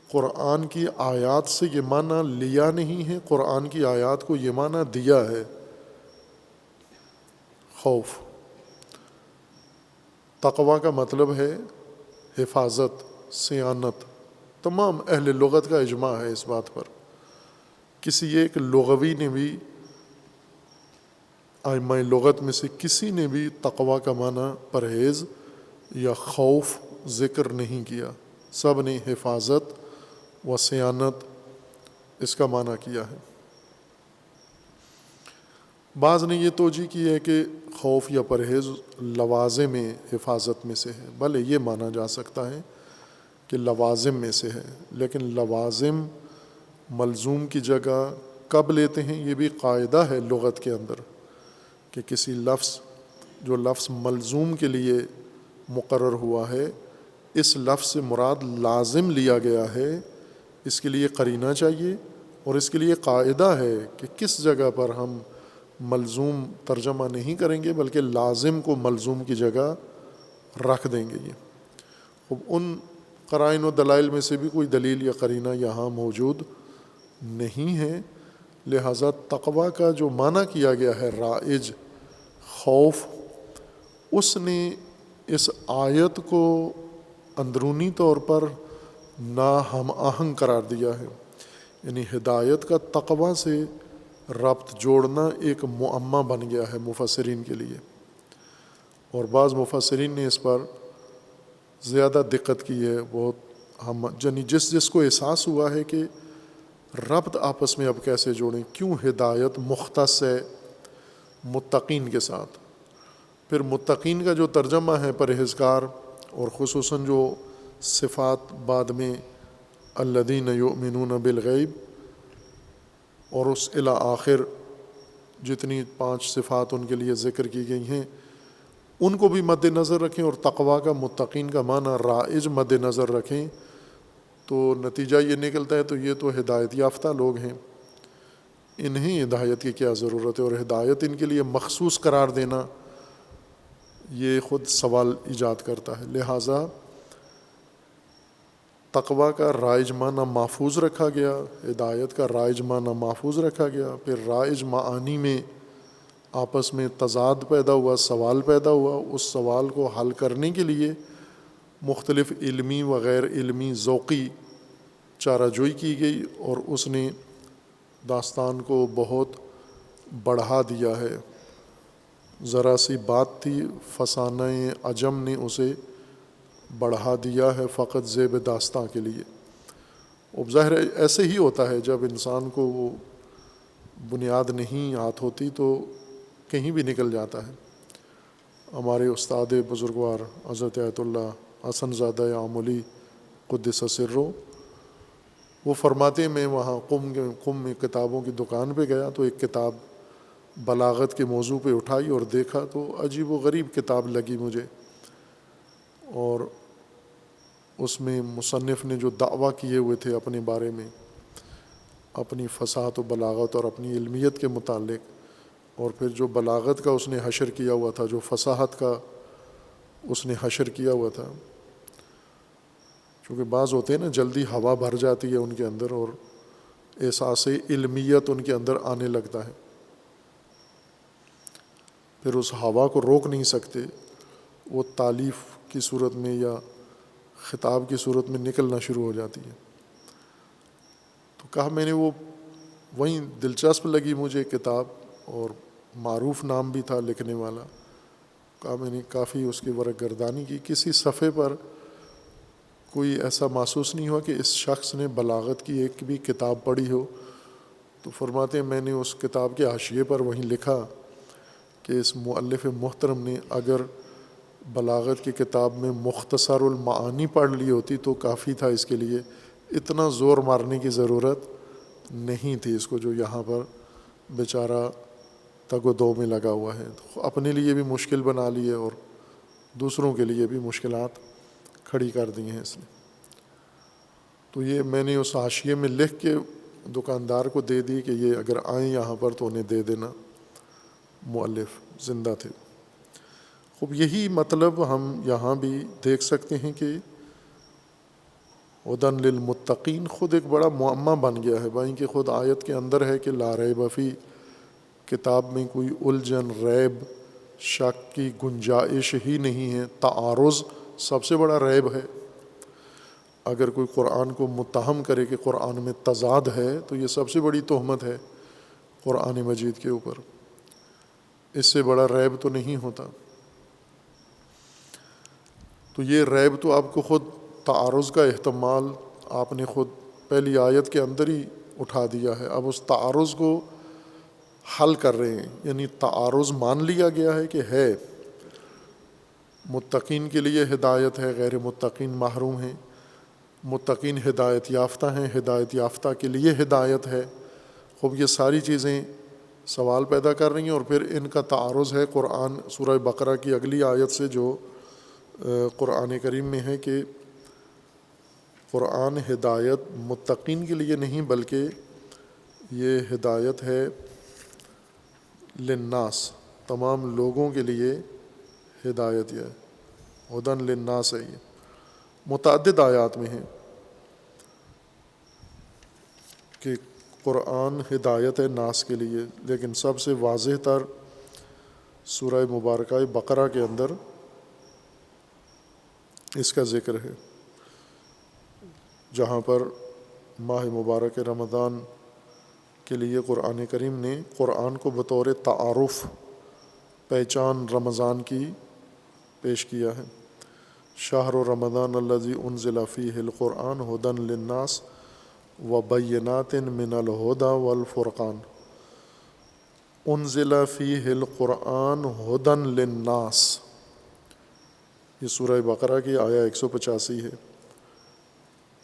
قرآن کی آیات سے یہ معنی لیا نہیں ہے، قرآن کی آیات کو یہ معنی دیا ہے خوف. تقویٰ کا مطلب ہے حفاظت، صیانت. تمام اہل لغت کا اجماع ہے اس بات پر. کسی ایک لغوی نے بھی، ائمہ لغت میں سے کسی نے بھی تقویٰ کا معنی پرہیز یا خوف ذکر نہیں کیا. سب نے حفاظت و صیانت اس کا معنی کیا ہے. بعض نے یہ توجہ کی ہے کہ خوف یا پرہیز لوازم حفاظت میں سے ہے، بھلے یہ مانا جا سکتا ہے کہ لوازم میں سے ہے، لیکن لوازم ملزوم کی جگہ کب لیتے ہیں یہ بھی قاعدہ ہے لغت کے اندر، کہ کسی لفظ جو لفظ ملزوم کے لیے مقرر ہوا ہے، اس لفظ سے مراد لازم لیا گیا ہے، اس کے لیے قرینہ چاہیے، اور اس کے لیے قاعدہ ہے کہ کس جگہ پر ہم ملزوم ترجمہ نہیں کریں گے بلکہ لازم کو ملزوم کی جگہ رکھ دیں گے۔ یہ اب ان قرائن و دلائل میں سے بھی کوئی دلیل یا قرینہ یہاں موجود نہیں ہے، لہٰذا تقویٰ کا جو معنی کیا گیا ہے رائج، خوف، اس نے اس آیت کو اندرونی طور پر ناہم آہنگ قرار دیا ہے، یعنی ہدایت کا تقویٰ سے ربط جوڑنا ایک معمہ بن گیا ہے مفسرین کے لیے، اور بعض مفسرین نے اس پر زیادہ دقت کی ہے، بہت یعنی جس کو احساس ہوا ہے کہ ربط آپس میں اب کیسے جوڑیں، کیوں ہدایت مختص ہے متقین کے ساتھ، پھر متقین کا جو ترجمہ ہے پرہیزگار، اور خصوصاً جو صفات بعد میں الذین یؤمنون بالغیب، اور اس الی آخر جتنی 5 صفات ان کے لیے ذکر کی گئی ہیں ان کو بھی مد نظر رکھیں، اور تقویٰ کا متقین کا معنی رائج مد نظر رکھیں، تو نتیجہ یہ نکلتا ہے تو یہ تو ہدایت یافتہ لوگ ہیں، انہیں ہدایت کی کیا ضرورت ہے، اور ہدایت ان کے لیے مخصوص قرار دینا یہ خود سوال ایجاد کرتا ہے۔ لہٰذا تقویٰ کا رائج معنی محفوظ رکھا گیا، ہدایت کا رائج معنی محفوظ رکھا گیا، پھر رائج معانی میں آپس میں تضاد پیدا ہوا، سوال پیدا ہوا، اس سوال کو حل کرنے کے لیے مختلف علمی و غیر علمی ذوقی چارہ جوئی کی گئی، اور اس نے داستان کو بہت بڑھا دیا ہے۔ ذرا سی بات تھی، فسانہ عجم نے اسے بڑھا دیا ہے فقط زیب داستاں کے لیے۔ اب ظاہر ہے ایسے ہی ہوتا ہے، جب انسان کو وہ بنیاد نہیں یاد ہوتی تو کہیں بھی نکل جاتا ہے۔ ہمارے استاد بزرگوار حضرت آیت اللہ حسن زادہ عاملی قدس سرہ، وہ فرماتے ہیں میں وہاں قم میں کتابوں کی دکان پہ گیا تو ایک کتاب بلاغت کے موضوع پہ اٹھائی اور دیکھا تو عجیب و غریب کتاب لگی مجھے، اور اس میں مصنف نے جو دعویٰ کیے ہوئے تھے اپنے بارے میں، اپنی فصاحت و بلاغت اور اپنی علمیت کے متعلق، اور پھر جو بلاغت کا اس نے حشر کیا ہوا تھا، جو فصاحت کا اس نے حشر کیا ہوا تھا، چونکہ بعض ہوتے ہیں نا جلدی ہوا بھر جاتی ہے ان کے اندر اور احساس علمیت ان کے اندر آنے لگتا ہے، پھر اس ہوا کو روک نہیں سکتے، وہ تالیف کی صورت میں یا خطاب کی صورت میں نکلنا شروع ہو جاتی ہے۔ تو کہا میں نے وہ وہیں دلچسپ لگی مجھے کتاب، اور معروف نام بھی تھا لکھنے والا، کہا میں نے کافی اس کی ورق گردانی کی، کسی صفحے پر کوئی ایسا محسوس نہیں ہوا کہ اس شخص نے بلاغت کی ایک بھی کتاب پڑھی ہو۔ تو فرماتے ہیں میں نے اس کتاب کے حاشیے پر وہیں لکھا کہ اس مؤلف محترم نے اگر بلاغت کی کتاب میں مختصر المعانی پڑھ لی ہوتی تو کافی تھا، اس کے لیے اتنا زور مارنے کی ضرورت نہیں تھی اس کو، جو یہاں پر بیچارہ تگ و دو میں لگا ہوا ہے، اپنے لیے بھی مشکل بنا لی ہے اور دوسروں کے لیے بھی مشکلات کھڑی کر دی ہیں اس نے۔ تو یہ میں نے اس حاشیے میں لکھ کے دکاندار کو دے دی کہ یہ اگر آئیں یہاں پر تو انہیں دے دینا، مؤلف زندہ تھے۔ خوب یہی مطلب ہم یہاں بھی دیکھ سکتے ہیں کہ ہدی للمتقین خود ایک بڑا معمہ بن گیا ہے، بھائی کہ خود آیت کے اندر ہے کہ لا ریب فی، کتاب میں کوئی الجھن، ریب، شک کی گنجائش ہی نہیں ہے۔ تعارض سب سے بڑا ریب ہے، اگر کوئی قرآن کو متہم کرے کہ قرآن میں تضاد ہے تو یہ سب سے بڑی تہمت ہے قرآن مجید کے اوپر، اس سے بڑا ریب تو نہیں ہوتا۔ تو یہ ریب تو آپ کو خود تعارض کا احتمال آپ نے خود پہلی آیت کے اندر ہی اٹھا دیا ہے، اب اس تعارض کو حل کر رہے ہیں، یعنی تعارض مان لیا گیا ہے کہ ہے، متقین کے لیے ہدایت ہے، غیر متقین محروم ہیں، متقین ہدایت یافتہ ہیں، ہدایت یافتہ کے لیے ہدایت ہے۔ خوب یہ ساری چیزیں سوال پیدا کر رہی ہیں، اور پھر ان کا تعارض ہے قرآن سورہ بقرہ کی اگلی آیت سے، جو قرآن کریم میں ہے کہ قرآن ہدایت متقین کے لیے نہیں بلکہ یہ ہدایت ہے للناس، تمام لوگوں کے لیے ہدایت ہے، ہدن للناس ہے۔ یہ متعدد آیات میں ہے کہ قرآن ہدایت ہے ناس کے لیے، لیکن سب سے واضح تر سورہ مبارکہ بقرہ کے اندر اس کا ذکر ہے، جہاں پر ماہ مبارک رمضان کے لیے قرآن کریم نے قرآن کو بطور تعارف، پہچان رمضان کی پیش کیا ہے۔ شہر رمضان الذی انزل فیہ القرآن ھدی للناس وبینات من الھدی والفرقان۔ انزل فیہ القرآن ھدی للناس، یہ سورہ بقرہ کی آیا 185 ہے۔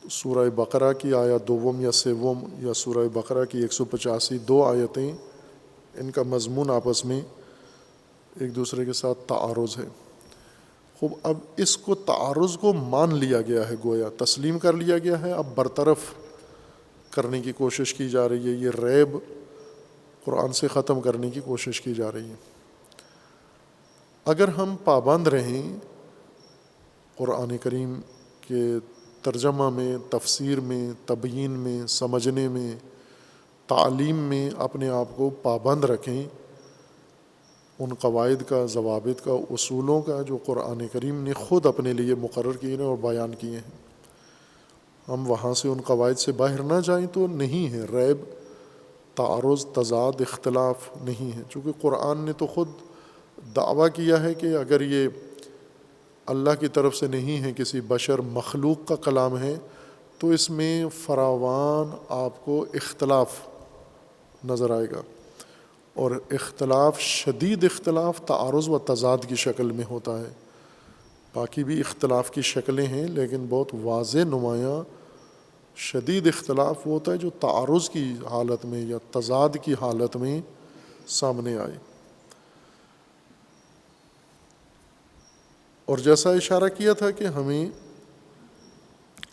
سورہ بقرہ کی آیا دوم یا سوم یا سورہ بقرہ کی 185 دو آیتیں، ان کا مضمون آپس میں ایک دوسرے کے ساتھ تعارض ہے۔ خوب اب اس کو تعارض کو مان لیا گیا ہے، گویا تسلیم کر لیا گیا ہے، اب برطرف کرنے کی کوشش کی جا رہی ہے، یہ ریب قرآن سے ختم کرنے کی کوشش کی جا رہی ہے۔ اگر ہم پابند رہیں قرآن کریم کے ترجمہ میں، تفسیر میں، تبیین میں، سمجھنے میں، تعلیم میں اپنے آپ کو پابند رکھیں ان قواعد کا، ضوابط کا، اصولوں کا جو قرآن کریم نے خود اپنے لیے مقرر کیے ہیں اور بیان کیے ہیں، ہم وہاں سے ان قواعد سے باہر نہ جائیں تو نہیں ہے ریب، تعارض، تضاد، اختلاف نہیں ہے، چونکہ قرآن نے تو خود دعویٰ کیا ہے کہ اگر یہ اللہ کی طرف سے نہیں ہے، کسی بشر مخلوق کا کلام ہے، تو اس میں فراوان آپ کو اختلاف نظر آئے گا، اور اختلاف، شدید اختلاف تعارض و تضاد کی شکل میں ہوتا ہے۔ باقی بھی اختلاف کی شکلیں ہیں، لیکن بہت واضح نمایاں شدید اختلاف وہ ہوتا ہے جو تعارض کی حالت میں یا تضاد کی حالت میں سامنے آئے۔ اور جیسا اشارہ کیا تھا کہ ہمیں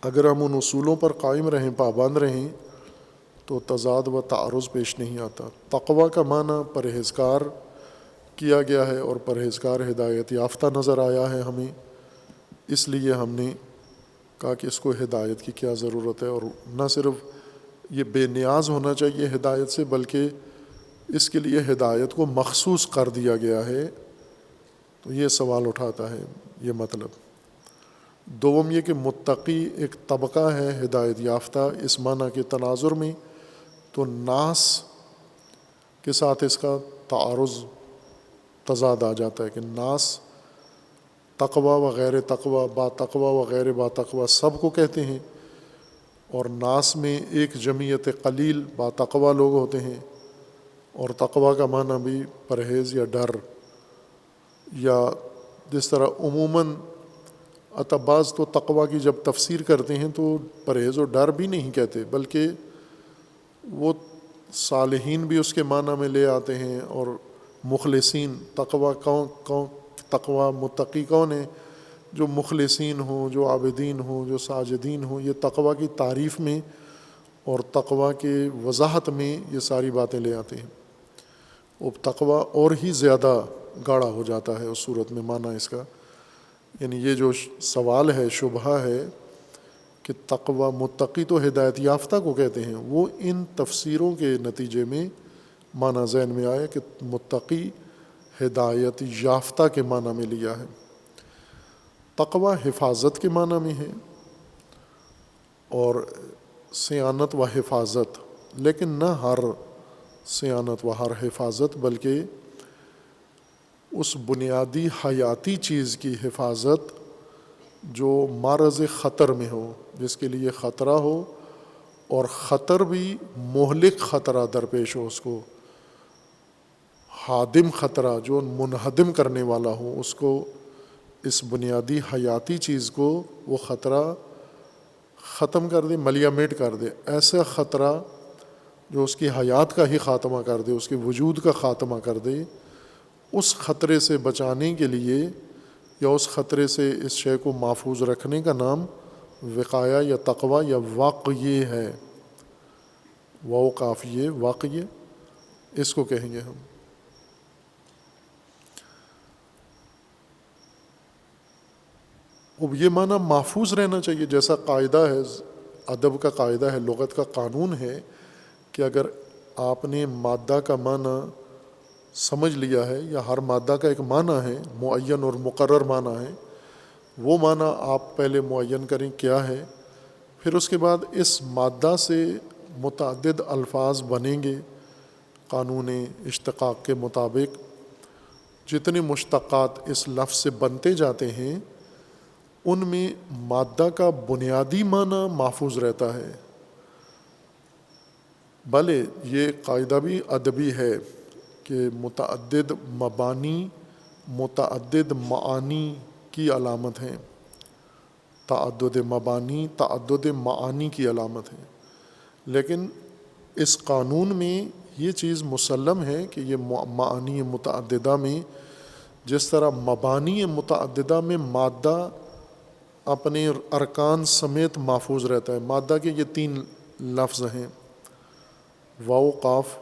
اگر ہم ان اصولوں پر قائم رہیں، پابند رہیں، تو تضاد و تعارض پیش نہیں آتا۔ تقویٰ کا معنی پرہیزگار کیا گیا ہے، اور پرہیزگار ہدایت یافتہ نظر آیا ہے ہمیں، اس لیے ہم نے کہا کہ اس کو ہدایت کی کیا ضرورت ہے، اور نہ صرف یہ بے نیاز ہونا چاہیے ہدایت سے، بلکہ اس کے لیے ہدایت کو مخصوص کر دیا گیا ہے۔ تو یہ سوال اٹھاتا ہے یہ مطلب۔ دوم یہ کہ متقی ایک طبقہ ہے ہدایت یافتہ اس معنی کے تناظر میں، تو ناس کے ساتھ اس کا تعارض، تضاد آ جاتا ہے کہ ناس تقویٰ و غیر تقویٰ، با تقویٰ و غیر با تقویٰ سب کو کہتے ہیں، اور ناس میں ایک جمعیت قلیل با تقویٰ لوگ ہوتے ہیں، اور تقویٰ کا معنی بھی پرہیز یا ڈر، یا جس طرح عموماً بعض تو تقویٰ کی جب تفسیر کرتے ہیں تو پرہیز و ڈر بھی نہیں کہتے، بلکہ وہ صالحین بھی اس کے معنی میں لے آتے ہیں، اور مخلصین، تقویٰ متقی کون ہے؟ جو مخلصین ہوں، جو عابدین ہوں، جو ساجدین ہوں، یہ تقویٰ کی تعریف میں اور تقویٰ کے وضاحت میں یہ ساری باتیں لے آتے ہیں۔ وہ تقویٰ اور ہی زیادہ گاڑھا ہو جاتا ہے اس صورت میں معنی اس کا، یعنی یہ جو سوال ہے، شبہہ ہے کہ تقویٰ، متقی تو ہدایت یافتہ کو کہتے ہیں، وہ ان تفسیروں کے نتیجے میں معنی ذہن میں آیا کہ متقی ہدایت یافتہ کے معنی میں لیا ہے۔ تقویٰ حفاظت کے معنی میں ہے اور صیانت و حفاظت، لیکن نہ ہر صیانت و ہر حفاظت، بلکہ اس بنیادی حیاتی چیز کی حفاظت جو معرض خطر میں ہو، جس کے لیے خطرہ ہو، اور خطر بھی مہلک خطرہ درپیش ہو اس کو، ہادم خطرہ جو منہدم کرنے والا ہو، اس کو، اس بنیادی حیاتی چیز کو وہ خطرہ ختم کر دے، ملیا میٹ کر دے، ایسا خطرہ جو اس کی حیات کا ہی خاتمہ کر دے، اس کے وجود کا خاتمہ کر دے، اس خطرے سے بچانے کے لیے یا اس خطرے سے اس شے کو محفوظ رکھنے کا نام وقایا یا تقوی یا واقعی ہے۔ واو قافیے واقعی اس کو کہیں گے ہم۔ اب یہ معنی محفوظ رہنا چاہیے، جیسا قاعدہ ہے، ادب کا قاعدہ ہے، لغت کا قانون ہے کہ اگر آپ نے مادہ کا معنی سمجھ لیا ہے، یا ہر مادہ کا ایک معنی ہے، معین اور مقرر معنی ہے، وہ معنی آپ پہلے معین کریں کیا ہے، پھر اس کے بعد اس مادہ سے متعدد الفاظ بنیں گے قانون اشتقاق کے مطابق۔ جتنے مشتقات اس لفظ سے بنتے جاتے ہیں ان میں مادہ کا بنیادی معنی محفوظ رہتا ہے۔ بھلے یہ قاعدہ بھی ادبی ہے کہ متعدد مبانی متعدد معانی کی علامت ہیں، تعدد مبانی تعدد معانی کی علامت ہے، لیکن اس قانون میں یہ چیز مسلم ہے کہ یہ معانی متعددہ میں جس طرح مبانی متعددہ میں مادہ اپنے ارکان سمیت محفوظ رہتا ہے۔ مادہ کے یہ 3 لفظ ہیں، واو قاف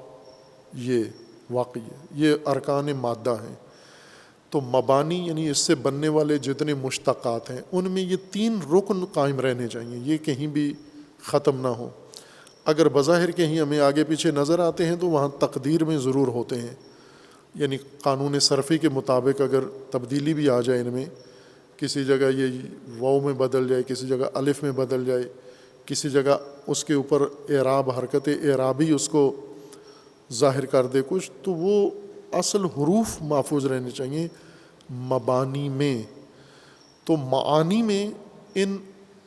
یہ واقعی، یہ ارکان مادہ ہیں۔ تو مبانی یعنی اس سے بننے والے جتنے مشتقات ہیں ان میں یہ 3 رکن قائم رہنے چاہیے، یہ کہیں بھی ختم نہ ہو۔ اگر بظاہر کہیں ہمیں آگے پیچھے نظر آتے ہیں تو وہاں تقدیر میں ضرور ہوتے ہیں، یعنی قانون صرفی کے مطابق اگر تبدیلی بھی آ جائے ان میں، کسی جگہ یہ واو میں بدل جائے، کسی جگہ الف میں بدل جائے، کسی جگہ اس کے اوپر اعراب حرکت اعرابی اس کو ظاہر کر دے کچھ، تو وہ اصل حروف محفوظ رہنے چاہیے مبانی میں۔ تو معانی میں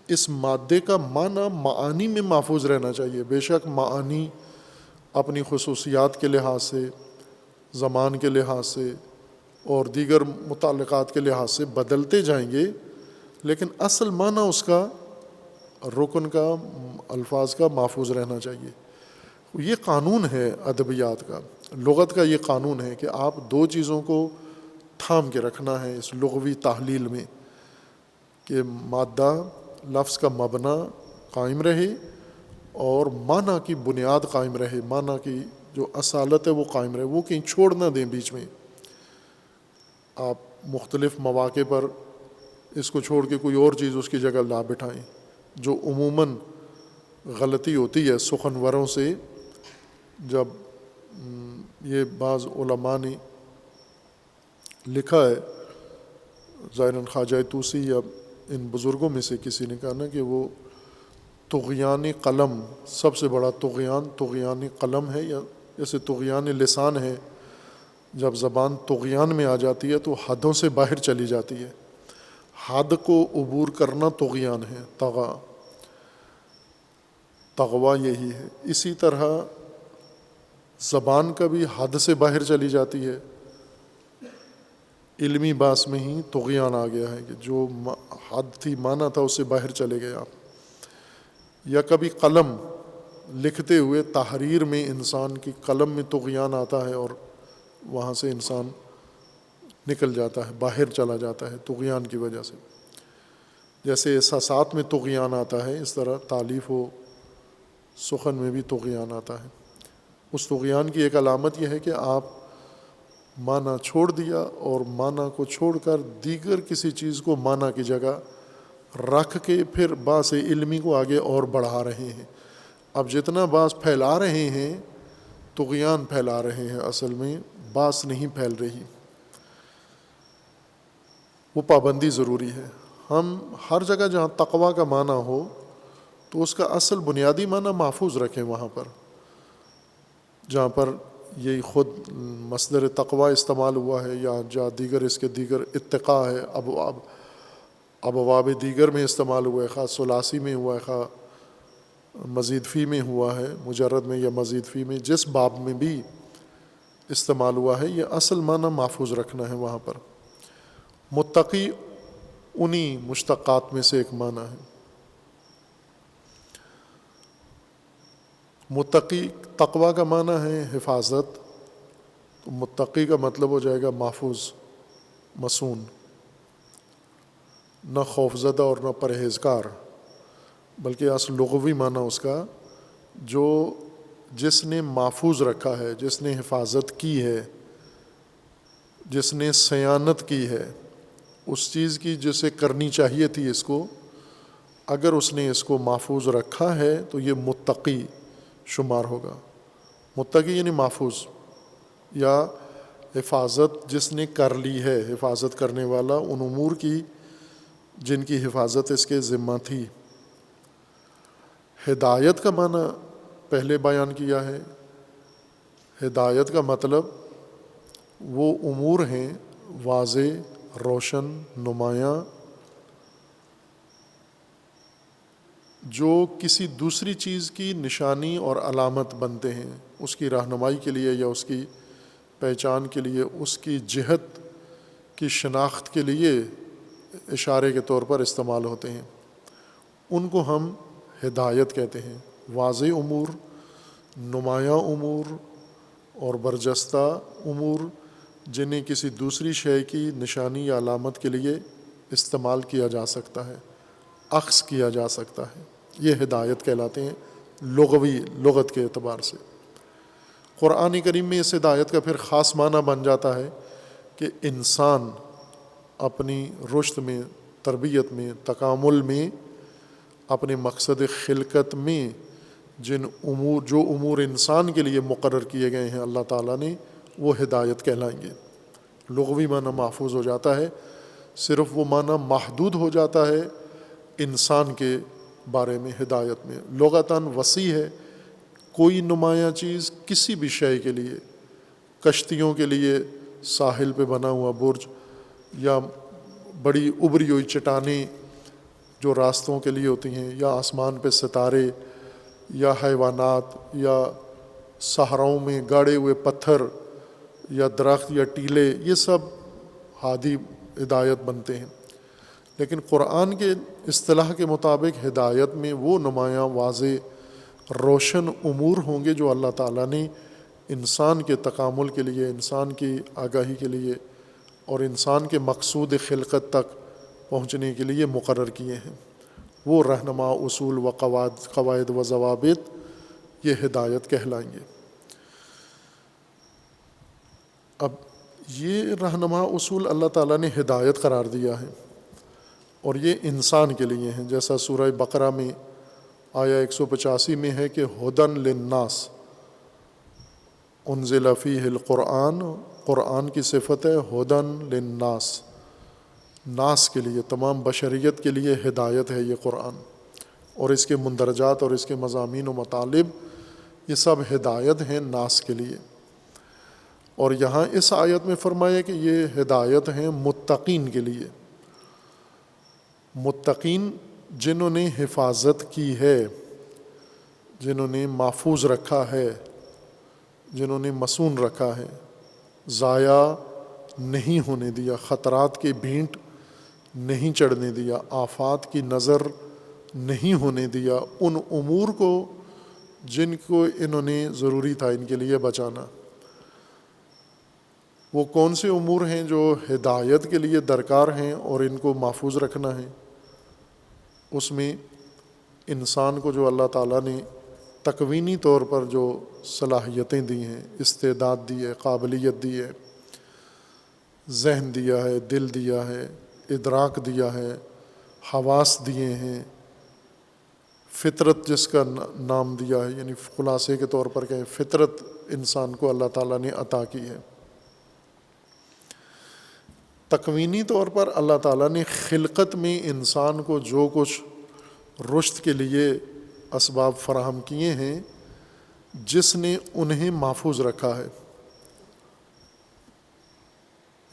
اس مادے کا معنی معانی میں محفوظ رہنا چاہیے۔ بے شک معانی اپنی خصوصیات کے لحاظ سے، زمان کے لحاظ سے اور دیگر متعلقات کے لحاظ سے بدلتے جائیں گے، لیکن اصل معنی اس کا، رکن کا، الفاظ کا محفوظ رہنا چاہیے۔ یہ قانون ہے ادبیات کا، لغت کا یہ قانون ہے کہ آپ 2 چیزوں کو تھام کے رکھنا ہے اس لغوی تحلیل میں، کہ مادہ لفظ کا مبنی قائم رہے اور معنی کی بنیاد قائم رہے، معنی کی جو اصالت ہے وہ قائم رہے، وہ کہیں چھوڑ نہ دیں بیچ میں۔ آپ مختلف مواقع پر اس کو چھوڑ کے کوئی اور چیز اس کی جگہ لا بٹھائیں، جو عموماً غلطی ہوتی ہے سخنوروں سے۔ جب یہ بعض علماء نے لکھا ہے، ظاہراً خواجہ طوسی یا ان بزرگوں میں سے کسی نے کہا نا کہ وہ طغیان قلم، سب سے بڑا طغیان قلم ہے، یا جیسے طغیان لسان ہے، جب زبان طغیان میں آ جاتی ہے تو حدوں سے باہر چلی جاتی ہے، حد کو عبور کرنا طغیان ہے، تغوا یہی ہے۔ اسی طرح زبان کا بھی حد سے باہر چلی جاتی ہے، علمی باس میں ہی طغیان آ گیا ہے کہ جو حد تھی معنی تھا اس سے باہر چلے گئے آپ۔ یا کبھی قلم لکھتے ہوئے تحریر میں انسان کی قلم میں طغیان آتا ہے اور وہاں سے انسان نکل جاتا ہے، باہر چلا جاتا ہے طغیان کی وجہ سے۔ جیسے احساسات میں طغیان آتا ہے، اس طرح تالیف و سخن میں بھی طغیان آتا ہے۔ اس طغیان کی ایک علامت یہ ہے کہ آپ معنی چھوڑ دیا اور معنی کو چھوڑ کر دیگر کسی چیز کو معنی کی جگہ رکھ کے پھر باس علمی کو آگے اور بڑھا رہے ہیں۔ اب جتنا باس پھیلا رہے ہیں طغیان پھیلا رہے ہیں، اصل میں باس نہیں پھیل رہی۔ وہ پابندی ضروری ہے۔ ہم ہر جگہ جہاں تقویٰ کا معنی ہو تو اس کا اصل بنیادی معنی محفوظ رکھیں، وہاں پر جہاں پر یہی خود مصدر تقویٰ استعمال ہوا ہے یا جہاں دیگر اس کے دیگر اتقاء ہے، ابواب دیگر میں استعمال ہوا ہے، خاص ثلاثی میں ہوا ہے، خاص مزید فی میں ہوا ہے، مجرد میں یا مزید فی میں، جس باب میں بھی استعمال ہوا ہے، یہ اصل معنی محفوظ رکھنا ہے وہاں پر۔ متقی انہی مشتقات میں سے ایک معنی ہے۔ متقی تقوی کا معنی ہے حفاظت، تو متقی کا مطلب ہو جائے گا محفوظ، مصون، نہ خوفزدہ اور نہ پرہیزگار، بلکہ اصل لغوی معنی اس کا جو جس نے محفوظ رکھا ہے، جس نے حفاظت کی ہے، جس نے صیانت کی ہے اس چیز کی جسے کرنی چاہیے تھی اس کو، اگر اس نے اس کو محفوظ رکھا ہے تو یہ متقی شمار ہوگا۔ متقی یعنی محفوظ یا حفاظت جس نے کر لی ہے، حفاظت کرنے والا ان امور کی جن کی حفاظت اس کے ذمہ تھی۔ ہدایت کا معنی پہلے بیان کیا ہے۔ ہدایت کا مطلب وہ امور ہیں واضح، روشن، نمایاں، جو کسی دوسری چیز کی نشانی اور علامت بنتے ہیں، اس کی رہنمائی کے لیے یا اس کی پہچان کے لیے، اس کی جہت کی شناخت کے لیے اشارے کے طور پر استعمال ہوتے ہیں، ان کو ہم ہدایت کہتے ہیں۔ واضح امور، نمایاں امور اور برجستہ امور جنہیں کسی دوسری شے کی نشانی یا علامت کے لیے استعمال کیا جا سکتا ہے، اخذ کیا جا سکتا ہے، یہ ہدایت کہلاتے ہیں لغت کے اعتبار سے۔ قرآن کریم میں اس ہدایت کا پھر خاص معنی بن جاتا ہے کہ انسان اپنی رشد میں، تربیت میں، تکامل میں، اپنے مقصد خلقت میں جو امور انسان کے لیے مقرر کیے گئے ہیں اللہ تعالیٰ نے، وہ ہدایت کہلائیں گے۔ لغوی معنی محفوظ ہو جاتا ہے، صرف وہ معنی محدود ہو جاتا ہے انسان کے بارے میں۔ ہدایت میں لغتاً وسیع ہے، کوئی نمایاں چیز کسی بھی شے کے لیے، کشتیوں کے لیے ساحل پہ بنا ہوا برج، یا بڑی ابری ہوئی چٹانیں جو راستوں کے لیے ہوتی ہیں، یا آسمان پہ ستارے، یا حیوانات، یا صحراؤں میں گاڑے ہوئے پتھر، یا درخت یا ٹیلے، یہ سب ہادی ہدایت بنتے ہیں۔ لیکن قرآن کے اصطلاح کے مطابق ہدایت میں وہ نمایاں، واضح، روشن امور ہوں گے جو اللہ تعالیٰ نے انسان کے تکامل کے لیے، انسان کی آگاہی کے لیے اور انسان کے مقصود خلقت تک پہنچنے کے لیے مقرر کیے ہیں۔ وہ رہنما اصول و قواعد و ضوابط یہ ہدایت کہلائیں گے۔ اب یہ رہنما اصول اللہ تعالیٰ نے ہدایت قرار دیا ہے، اور یہ انسان کے لیے ہیں، جیسا سورہ بقرہ میں آیا 185 میں ہے کہ ہدن للناس انزل فیہ القرآن، قرآن کی صفت ہے ہدن للناس، ناس کے لیے، تمام بشریت کے لیے ہدایت ہے یہ قرآن، اور اس کے مندرجات اور اس کے مضامین و مطالب یہ سب ہدایت ہیں ناس کے لیے۔ اور یہاں اس آیت میں فرمایا کہ یہ ہدایت ہیں متقین کے لیے۔ متقین جنہوں نے حفاظت کی ہے، جنہوں نے محفوظ رکھا ہے، جنہوں نے مصون رکھا ہے، ضائع نہیں ہونے دیا، خطرات کے بھینٹ نہیں چڑھنے دیا، آفات کی نظر نہیں ہونے دیا ان امور کو جن کو انہوں نے ضروری تھا ان کے لیے بچانا۔ وہ کون سے امور ہیں جو ہدایت کے لیے درکار ہیں اور ان کو محفوظ رکھنا ہے؟ اس میں انسان کو جو اللہ تعالیٰ نے تکوینی طور پر جو صلاحیتیں دی ہیں، استعداد دی ہے، قابلیت دی ہے، ذہن دیا ہے، دل دیا ہے، ادراک دیا ہے، حواس دیے ہیں، فطرت جس کا نام دیا ہے، یعنی خلاصے کے طور پر کہیں فطرت انسان کو اللہ تعالیٰ نے عطا کی ہے۔ تکوینی طور پر اللہ تعالیٰ نے خلقت میں انسان کو جو کچھ رشد کے لیے اسباب فراہم کیے ہیں، جس نے انہیں محفوظ رکھا ہے۔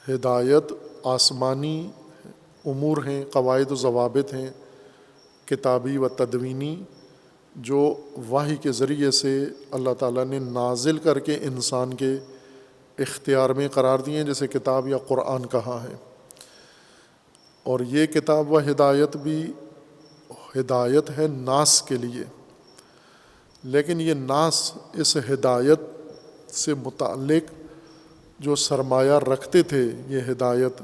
ہدایت آسمانی امور ہیں، قواعد و ضوابط ہیں، کتابی و تدوینی، جو وحی کے ذریعے سے اللہ تعالیٰ نے نازل کر کے انسان کے اختیار میں قرار دیے ہیں، جیسے کتاب یا قرآن کہا ہے۔ اور یہ کتاب و ہدایت بھی ہدایت ہے ناس کے لیے، لیکن یہ ناس اس ہدایت سے متعلق جو سرمایہ رکھتے تھے یہ ہدایت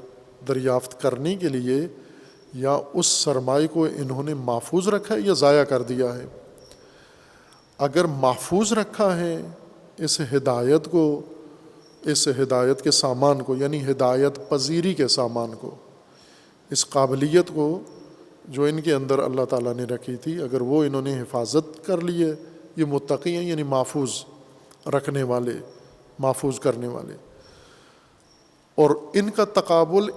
دریافت کرنے کے لیے، یا اس سرمایہ کو انہوں نے محفوظ رکھا ہے یا ضائع کر دیا ہے۔ اگر محفوظ رکھا ہے اس ہدایت کو، اس ہدایت کے سامان کو، یعنی ہدایت پذیری کے سامان کو، اس قابلیت کو جو ان کے اندر اللہ تعالیٰ نے رکھی تھی، اگر وہ انہوں نے حفاظت کر لی ہے، یہ متقی ہیں، یعنی محفوظ رکھنے والے، محفوظ کرنے والے۔ اور ان کا تقابل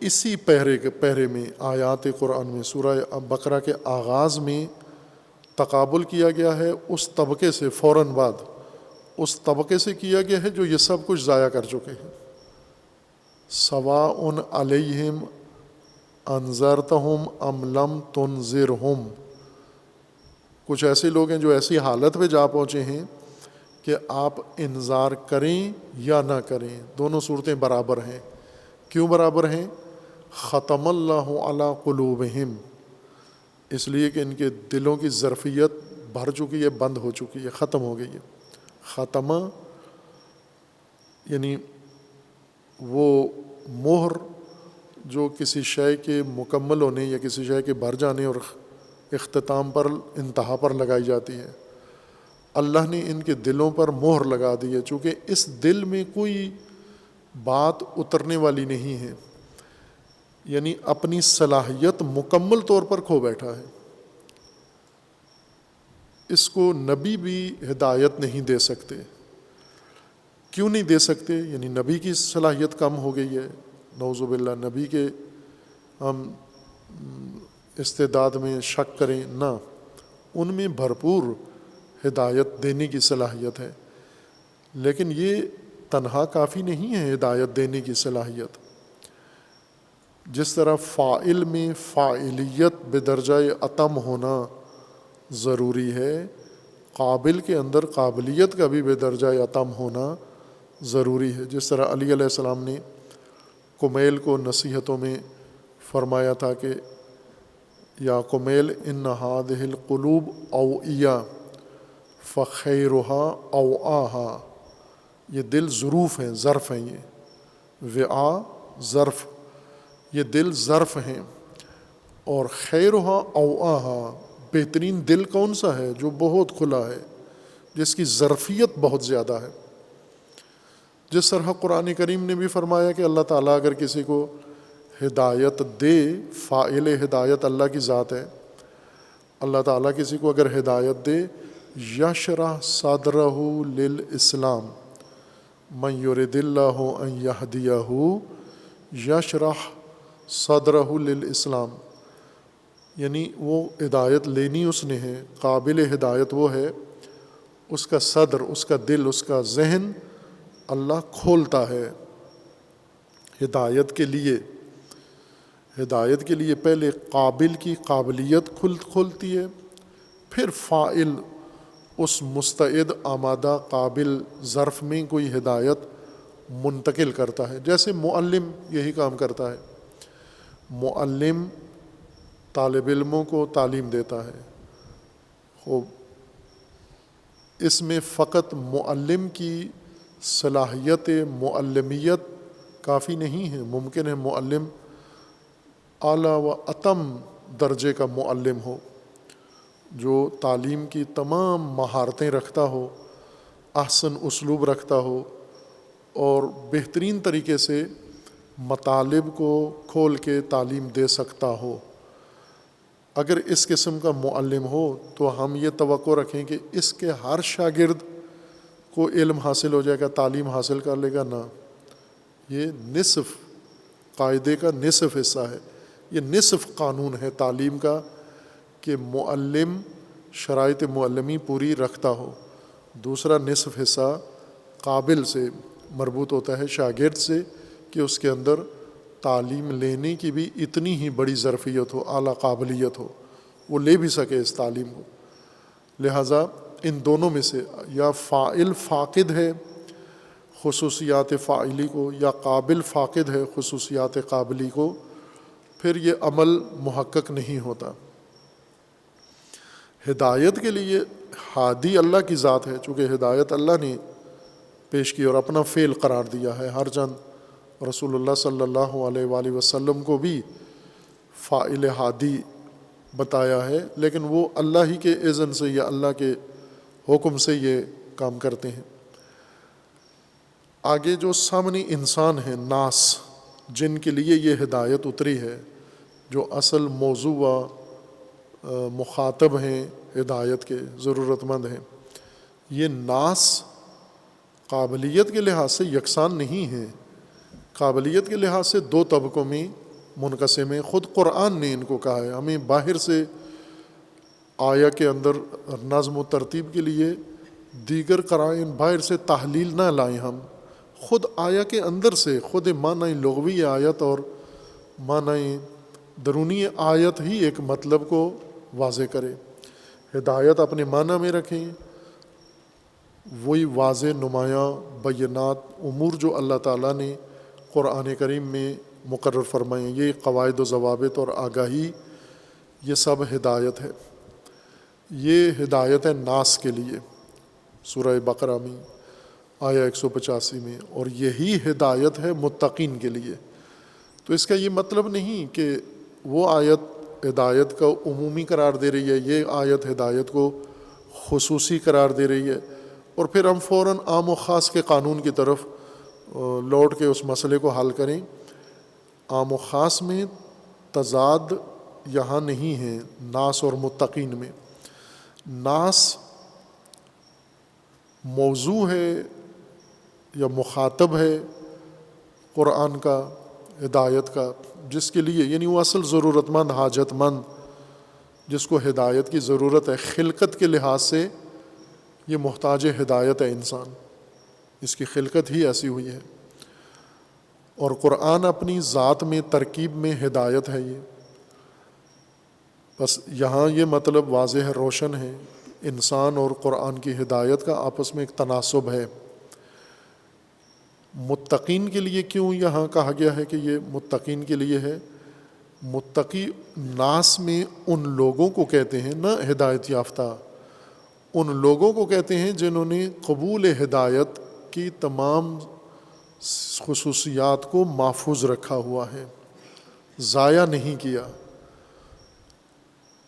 اسی پہرے میں آیات قرآن میں سورہ بقرہ کے آغاز میں تقابل کیا گیا ہے اس طبقے سے، فوراً بعد اس طبقے سے کیا گیا ہے جو یہ سب کچھ ضائع کر چکے ہیں۔ سواء علیہم انذرتہم ام لم تنذرہم، کچھ ایسے لوگ ہیں جو ایسی حالت پہ جا پہنچے ہیں کہ آپ انذار کریں یا نہ کریں، دونوں صورتیں برابر ہیں۔ کیوں برابر ہیں؟ ختم اللہ علی قلوبہم، اس لیے کہ ان کے دلوں کی ظرفیت بھر چکی ہے، بند ہو چکی ہے، ختم ہو گئی ہے۔ ختمہ یعنی وہ مہر جو کسی شے کے مکمل ہونے یا کسی شے کے بھر جانے اور اختتام پر، انتہا پر لگائی جاتی ہے۔ اللہ نے ان کے دلوں پر مہر لگا دی ہے، چونکہ اس دل میں کوئی بات اترنے والی نہیں ہے، یعنی اپنی صلاحیت مکمل طور پر کھو بیٹھا ہے۔ اس کو نبی بھی ہدایت نہیں دے سکتے۔ کیوں نہیں دے سکتے؟ یعنی نبی کی صلاحیت کم ہو گئی ہے، نعوذ باللہ، نبی کے ہم استعداد میں شک کریں؟ نہ، ان میں بھرپور ہدایت دینے کی صلاحیت ہے، لیکن یہ تنہا کافی نہیں ہے ہدایت دینے کی صلاحیت۔ جس طرح فاعل میں فاعلیت بدرجہ اتم ہونا ضروری ہے، قابل کے اندر قابلیت کا بھی بدرجہ اتم ہونا ضروری ہے۔ جس طرح علی علیہ السلام نے کمیل کو نصیحتوں میں فرمایا تھا کہ یا کمیل ان هذه القلوب اوعیہ فخیرها اوعاها، یہ دل ظروف ہیں، ظرف ہیں، یہ وعاء ظرف، یہ دل ظرف ہیں، اور خیرها اوعاها، بہترین دل کون سا ہے؟ جو بہت کھلا ہے، جس کی ظرفیت بہت زیادہ ہے۔ جس طرح قرآن کریم نے بھی فرمایا کہ اللہ تعالیٰ اگر کسی کو ہدایت دے، فاعل ہدایت اللہ کی ذات ہے، اللہ تعالیٰ کسی کو اگر ہدایت دے، یشرح صدرہ للاسلام، من یرد اللہ ان یہدیہ یشرح صدرہ للاسلام، یعنی وہ ہدایت لینی اس نے ہے، قابل ہدایت وہ ہے، اس کا صدر، اس کا دل، اس کا ذہن اللہ کھولتا ہے ہدایت کے لیے۔ ہدایت کے لیے پہلے قابل کی قابلیت کھولتی ہے، پھر فاعل اس مستعد آمادہ قابل ظرف میں کوئی ہدایت منتقل کرتا ہے۔ جیسے معلم یہی کام کرتا ہے، معلم طالب علموں کو تعلیم دیتا ہے۔ خوب، اس میں فقط معلم کی صلاحیت معلمیت کافی نہیں ہے، ممکن ہے معلم اعلیٰ و اتم درجے کا معلم ہو، جو تعلیم کی تمام مہارتیں رکھتا ہو، احسن اسلوب رکھتا ہو، اور بہترین طریقے سے مطالب کو کھول کے تعلیم دے سکتا ہو۔ اگر اس قسم کا معلم ہو تو ہم یہ توقع رکھیں کہ اس کے ہر شاگرد کو علم حاصل ہو جائے گا، تعلیم حاصل کر لے گا، نہ، یہ نصف قاعدے کا نصف حصہ ہے، یہ نصف قانون ہے تعلیم کا کہ معلم شرائط معلمی پوری رکھتا ہو، دوسرا نصف حصہ قابل سے مربوط ہوتا ہے، شاگرد سے، کہ اس کے اندر تعلیم لینے کی بھی اتنی ہی بڑی ظرفیت ہو، اعلیٰ قابلیت ہو، وہ لے بھی سکے اس تعلیم کو۔ لہٰذا ان دونوں میں سے یا فاعل فاقد ہے، خصوصیات فاعلی کو یا قابل فاقد ہے خصوصیات قابلی کو، پھر یہ عمل محقق نہیں ہوتا۔ ہدایت کے لیے ہادی اللہ کی ذات ہے، چونکہ ہدایت اللہ نے پیش کی اور اپنا فعل قرار دیا ہے۔ ہر چند رسول اللہ صلی اللہ علیہ وآلہ وسلم کو بھی فاعل ہادی بتایا ہے، لیکن وہ اللہ ہی کے اذن سے یا اللہ کے حکم سے یہ کام کرتے ہیں۔ آگے جو سامنے انسان ہیں، ناس، جن کے لیے یہ ہدایت اتری ہے، جو اصل موضوع و مخاطب ہیں ہدایت کے، ضرورت مند ہیں، یہ ناس قابلیت کے لحاظ سے یکساں نہیں ہیں۔ قابلیت کے لحاظ سے دو طبقوں میں منقسم ہیں۔ خود قرآن نے ان کو کہا ہے، ہمیں باہر سے آیا کے اندر نظم و ترتیب کے لیے دیگر قرائن باہر سے تحلیل نہ لائیں، ہم خود آیا کے اندر سے خود معنی لغوی آیت اور معنی درونی آیت ہی ایک مطلب کو واضح کرے۔ ہدایت اپنے معنی میں رکھیں، وہی واضح نمایاں بینات امور جو اللہ تعالیٰ نے قرآن کریم میں مقرر فرمائے ہیں، یہ قواعد و ضوابط اور آگاہی، یہ سب ہدایت ہے۔ یہ ہدایت ہے ناس کے لیے، سورہ بقرہ میں آیا 185 میں، اور یہی ہدایت ہے متقین کے لیے۔ تو اس کا یہ مطلب نہیں کہ وہ آیت ہدایت کا عمومی قرار دے رہی ہے، یہ آیت ہدایت کو خصوصی قرار دے رہی ہے، اور پھر ہم فوراً عام و خاص کے قانون کی طرف لوٹ کے اس مسئلے کو حل کریں۔ عام و خاص میں تضاد یہاں نہیں ہے ناس اور متقین میں۔ ناس موضوع ہے یا مخاطب ہے قرآن کا، ہدایت کا، جس کے لیے یعنی وہ اصل ضرورت مند، حاجت مند، جس کو ہدایت کی ضرورت ہے، خلقت کے لحاظ سے یہ محتاج ہدایت ہے انسان، اس کی خلقت ہی ایسی ہوئی ہے، اور قرآن اپنی ذات میں ترکیب میں ہدایت ہے یہ۔ بس یہاں یہ مطلب واضح ہے، روشن ہے، انسان اور قرآن کی ہدایت کا آپس میں ایک تناسب ہے۔ متقین کے لیے کیوں یہاں کہا گیا ہے کہ یہ متقین کے لیے ہے؟ متقی ناس میں ان لوگوں کو کہتے ہیں، نہ ہدایت یافتہ، ان لوگوں کو کہتے ہیں جنہوں نے قبول ہدایت کی تمام خصوصیات کو محفوظ رکھا ہوا ہے، ضائع نہیں کیا۔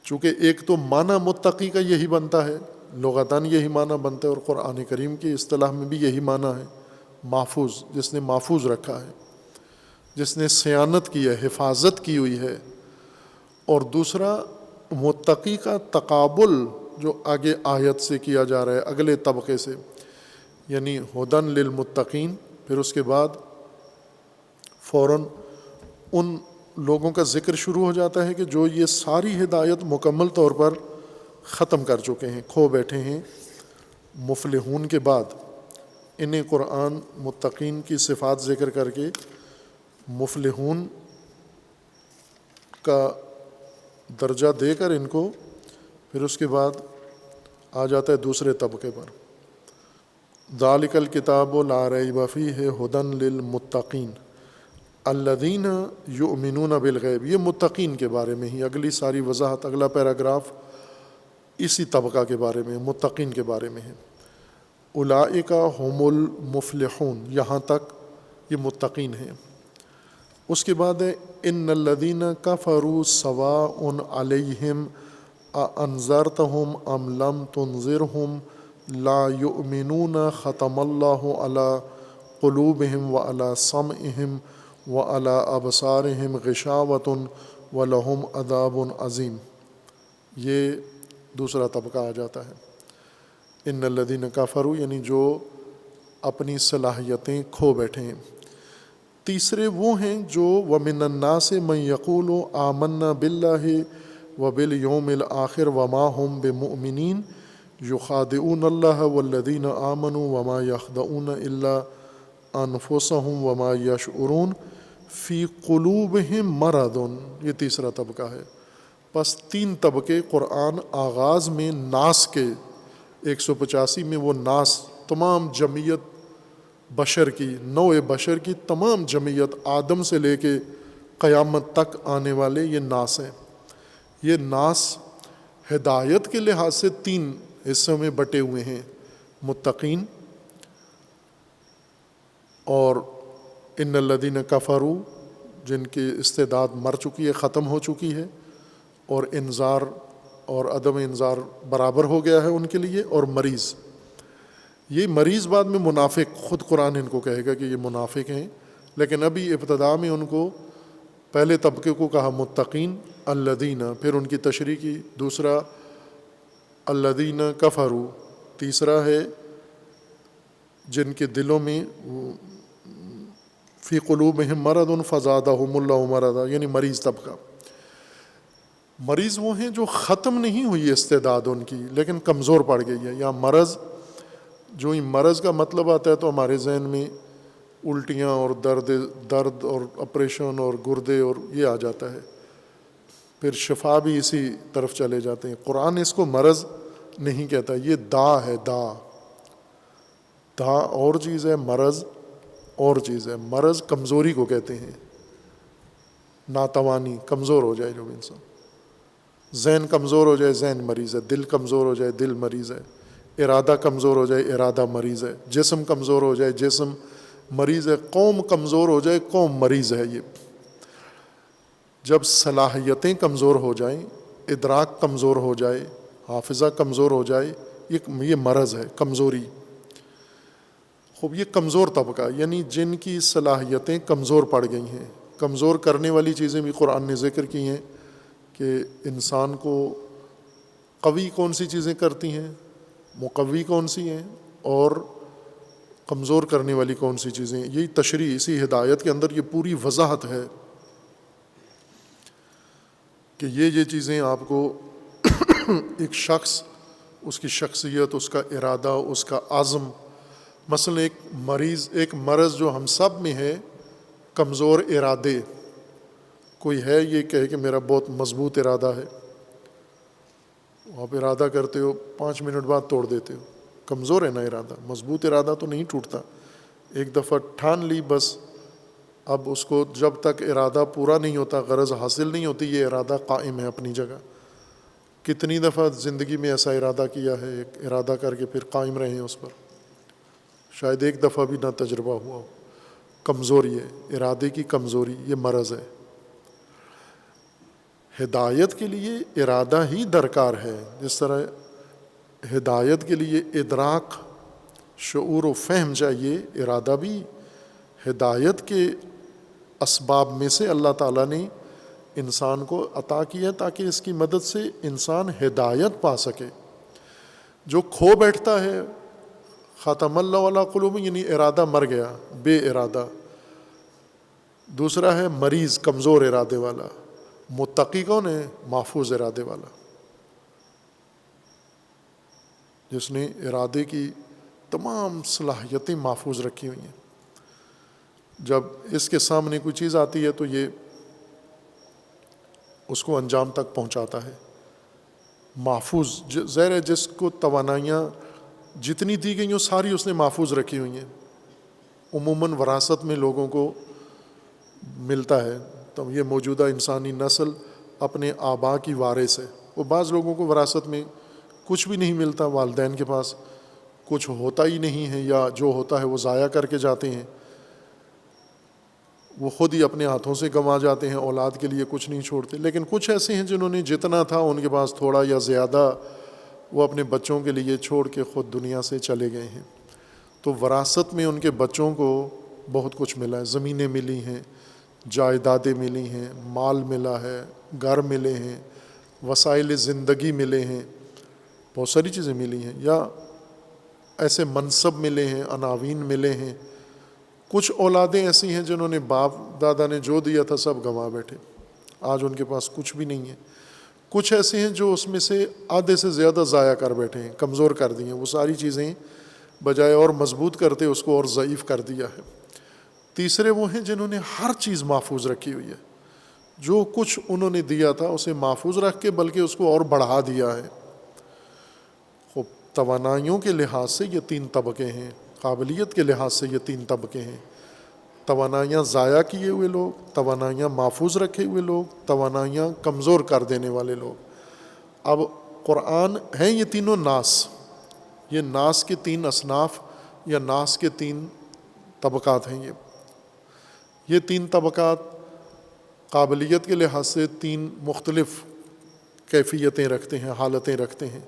چونکہ ایک تو معنی متقی کا یہی بنتا ہے، لغتاً یہی معنی بنتا ہے، اور قرآن کریم کی اصطلاح میں بھی یہی معنی ہے، محفوظ، جس نے محفوظ رکھا ہے، جس نے صیانت کی ہے، حفاظت کی ہوئی ہے۔ اور دوسرا متقی کا تقابل جو آگے آیت سے کیا جا رہا ہے اگلے طبقے سے، یعنی ہدن للمتقین، پھر اس کے بعد فوراً ان لوگوں کا ذکر شروع ہو جاتا ہے کہ جو یہ ساری ہدایت مکمل طور پر ختم کر چکے ہیں، کھو بیٹھے ہیں۔ مفلحون کے بعد انہیں قرآن متقین کی صفات ذکر کر کے مفلحون کا درجہ دے کر ان کو پھر اس کے بعد آ جاتا ہے دوسرے طبقے پر۔ ذالک الکتاب لا ریب فیہ ھدی للمتقین الذین یؤمنون بالغیب، یہ متقین کے بارے میں ہی اگلی ساری وضاحت، اگلا پیراگراف اسی طبقہ کے بارے میں، متقین کے بارے میں ہے۔ اولئک ھم المفلحون، یہاں تک یہ متقین ہیں۔ اس کے بعد ہے ان الذین کفروا سواء علیہم اانذرتہم ام لم تنذرہم لا یؤمنون ختم اللہ علی قلوبہم وعلی سمعہم وعلی ابصارہم غشاوۃ ولہم عذاب عظیم۔ یہ دوسرا طبقہ آ جاتا ہے۔ ان الذین کفروا یعنی جو اپنی صلاحیتیں کھو بیٹھے ہیں۔ تیسرے وہ ہیں جو وَمِنَ النَّاسِ مَن يَقُولُ آمَنَّا بِاللَّهِ وَبِالْيَوْمِ الْآخِرِ وَمَا هُمْ بِمُؤْمِنِينَ يُخَادِعُونَ اللَّهَ وَالَّذِينَ آمَنُوا وَمَا يَخْدَعُونَ إِلَّا أَنفُسَهُمْ وَمَا يَشْعُرُونَ فِي قُلُوبِهِم مَرَضٌ۔ یہ تیسرا طبقہ ہے۔ پس تین طبقے قرآن آغاز میں ناس کے 185 میں وہ ناس تمام جمعیت بشر کی، نوع بشر کی تمام جمعیت آدم سے لے کے قیامت تک آنے والے یہ ناس ہیں۔ یہ ناس ہدایت کے لحاظ سے 3 حصوں میں بٹے ہوئے ہیں، متقین اور ان الذین کفروا جن کی استعداد مر چکی ہے، ختم ہو چکی ہے، اور انذار اور عدم انذار برابر ہو گیا ہے ان کے لیے، اور مریض۔ یہ مریض بعد میں منافق، خود قرآن ان کو کہے گا کہ یہ منافق ہیں، لیکن ابھی ابتدا میں ان کو پہلے طبقے کو کہا متقین الذین، پھر ان کی تشریح کی، دوسرا الذین کفروا، تیسرا ہے جن کے دلوں میں فی قلوبہم مرض فزادہم اللہ مرضا، یعنی مریض طبقہ۔ مریض وہ ہیں جو ختم نہیں ہوئی استعداد ان کی لیکن کمزور پڑ گئی ہے، یا مرض، جو ہی مرض کا مطلب آتا ہے تو ہمارے ذہن میں الٹیاں اور درد اور آپریشن اور گردے اور یہ آ جاتا ہے، پھر شفا بھی اسی طرف چلے جاتے ہیں۔ قرآن اس کو مرض نہیں کہتا، یہ دا ہے، دا اور چیز ہے، مرض اور چیز ہے۔ مرض کمزوری کو کہتے ہیں، ناتوانی، کمزور ہو جائے جو انسان، ذہن کمزور ہو جائے ذہن مریض ہے، دل کمزور ہو جائے دل مریض ہے، ارادہ کمزور ہو جائے ارادہ مریض ہے، جسم کمزور ہو جائے جسم مریض ہے، قوم کمزور ہو جائے قوم مریض ہے۔ یہ جب صلاحیتیں کمزور ہو جائیں، ادراک کمزور ہو جائے، حافظہ کمزور ہو جائے، یہ مرض ہے، کمزوری۔ خوب یہ کمزور طبقہ یعنی جن کی صلاحیتیں کمزور پڑ گئی ہیں۔ کمزور کرنے والی چیزیں بھی قرآن نے ذکر کی ہیں کہ انسان کو قوی کون سی چیزیں کرتی ہیں، مقوی کون سی ہیں، اور کمزور کرنے والی کون سی چیزیں۔ یہی تشریح اسی ہدایت کے اندر یہ پوری وضاحت ہے کہ یہ چیزیں آپ کو ایک شخص، اس کی شخصیت، اس کا ارادہ، اس کا عزم، مثلا ایک مرض جو ہم سب میں ہے، کمزور ارادے۔ کوئی ہے یہ کہے کہ میرا بہت مضبوط ارادہ ہے، آپ ارادہ کرتے ہو 5 منٹ بعد توڑ دیتے ہو، کمزور ہے نا ارادہ۔ مضبوط ارادہ تو نہیں ٹوٹتا، ایک دفعہ ٹھان لی بس، اب اس کو جب تک ارادہ پورا نہیں ہوتا، غرض حاصل نہیں ہوتی، یہ ارادہ قائم ہے اپنی جگہ۔ کتنی دفعہ زندگی میں ایسا ارادہ کیا ہے، ایک ارادہ کر کے پھر قائم رہے ہیں اس پر، شاید ایک دفعہ بھی نہ تجربہ ہوا ہو۔ کمزوری ہے، ارادے کی کمزوری، یہ مرض ہے۔ ہدایت کے لیے ارادہ ہی درکار ہے، جس طرح ہدایت کے لیے ادراک، شعور و فہم چاہیے، ارادہ بھی ہدایت کے اسباب میں سے اللہ تعالیٰ نے انسان کو عطا کیا تاکہ اس کی مدد سے انسان ہدایت پا سکے۔ جو کھو بیٹھتا ہے، ختم اللہ علی قلوبہم، یعنی ارادہ مر گیا، بے ارادہ۔ دوسرا ہے مریض، کمزور ارادے والا۔ متقی کون ہے؟ محفوظ ارادے والا، جس نے ارادے کی تمام صلاحیتیں محفوظ رکھی ہوئی ہیں۔ جب اس کے سامنے کوئی چیز آتی ہے تو یہ اس کو انجام تک پہنچاتا ہے۔ محفوظ، ظاہر ہے جس کو توانائیاں جتنی دی گئی ہوں ساری اس نے محفوظ رکھی ہوئی ہیں۔ عموماً وراثت میں لوگوں کو ملتا ہے، تو یہ موجودہ انسانی نسل اپنے آبا کی وارث ہے۔ وہ بعض لوگوں کو وراثت میں کچھ بھی نہیں ملتا، والدین کے پاس کچھ ہوتا ہی نہیں ہے، یا جو ہوتا ہے وہ ضائع کر کے جاتے ہیں، وہ خود ہی اپنے ہاتھوں سے گنوا جاتے ہیں، اولاد کے لیے کچھ نہیں چھوڑتے۔ لیکن کچھ ایسے ہیں جنہوں نے جتنا تھا ان کے پاس تھوڑا یا زیادہ وہ اپنے بچوں کے لیے چھوڑ کے خود دنیا سے چلے گئے ہیں۔ تو وراثت میں ان کے بچوں کو بہت کچھ ملا ہے، زمینیں ملی ہیں، جائیدادیں ملی ہیں، مال ملا ہے، گھر ملے ہیں، وسائل زندگی ملے ہیں، بہت ساری چیزیں ملی ہیں، یا ایسے منصب ملے ہیں، عناوین ملے ہیں۔ کچھ اولادیں ایسی ہیں جنہوں نے باپ دادا نے جو دیا تھا سب گنوا بیٹھے، آج ان کے پاس کچھ بھی نہیں ہے۔ کچھ ایسے ہیں جو اس میں سے آدھے سے زیادہ ضائع کر بیٹھے ہیں، کمزور کر دی ہیں، وہ ساری چیزیں بجائے اور مضبوط کرتے اس کو اور ضعیف کر دیا ہے۔ تیسرے وہ ہیں جنہوں نے ہر چیز محفوظ رکھی ہوئی ہے، جو کچھ انہوں نے دیا تھا اسے محفوظ رکھ کے بلکہ اس کو اور بڑھا دیا ہے۔ خوب توانائیوں کے لحاظ سے یہ 3 طبقے ہیں، قابلیت کے لحاظ سے یہ 3 طبقے ہیں: توانائیاں ضائع کیے ہوئے لوگ، توانائیاں محفوظ رکھے ہوئے لوگ، توانائیاں کمزور کر دینے والے لوگ۔ اب قرآن ہیں یہ تینوں ناس، یہ ناس کے 3 اصناف یا ناس کے 3 طبقات ہیں۔ یہ 3 طبقات قابلیت کے لحاظ سے 3 مختلف کیفیتیں رکھتے ہیں، حالتیں رکھتے ہیں۔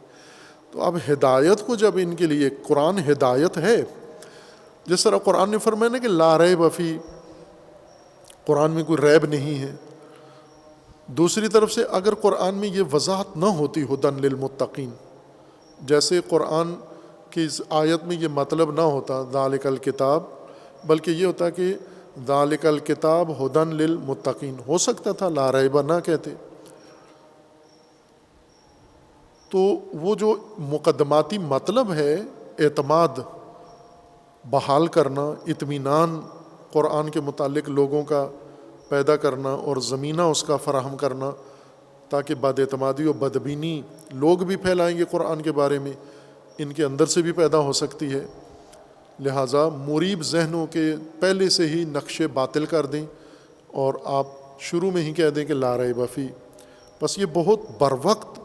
تو اب ہدایت کو جب ان کے لیے قرآن ہدایت ہے، جس طرح قرآن نے فرمایا نا کہ لا ریب فی، قرآن میں کوئی ریب نہیں ہے۔ دوسری طرف سے اگر قرآن میں یہ وضاحت نہ ہوتی ہدن للمتقین، جیسے قرآن کی اس آیت میں یہ مطلب نہ ہوتا ذالک الکتاب، بلکہ یہ ہوتا کہ ذالک الکتاب ہدن للمتقین، ہو سکتا تھا لا ریب نہ کہتے۔ تو وہ جو مقدماتی مطلب ہے اعتماد بحال کرنا، اطمینان قرآن کے متعلق لوگوں کا پیدا کرنا اور زمینہ اس کا فراہم کرنا، تاکہ بد اعتمادی و بدبینی لوگ بھی پھیلائیں گے قرآن کے بارے میں، ان کے اندر سے بھی پیدا ہو سکتی ہے، لہٰذا مریب ذہنوں کے پہلے سے ہی نقشے باطل کر دیں اور آپ شروع میں ہی کہہ دیں کہ لا ریب فی۔ بس یہ بہت بروقت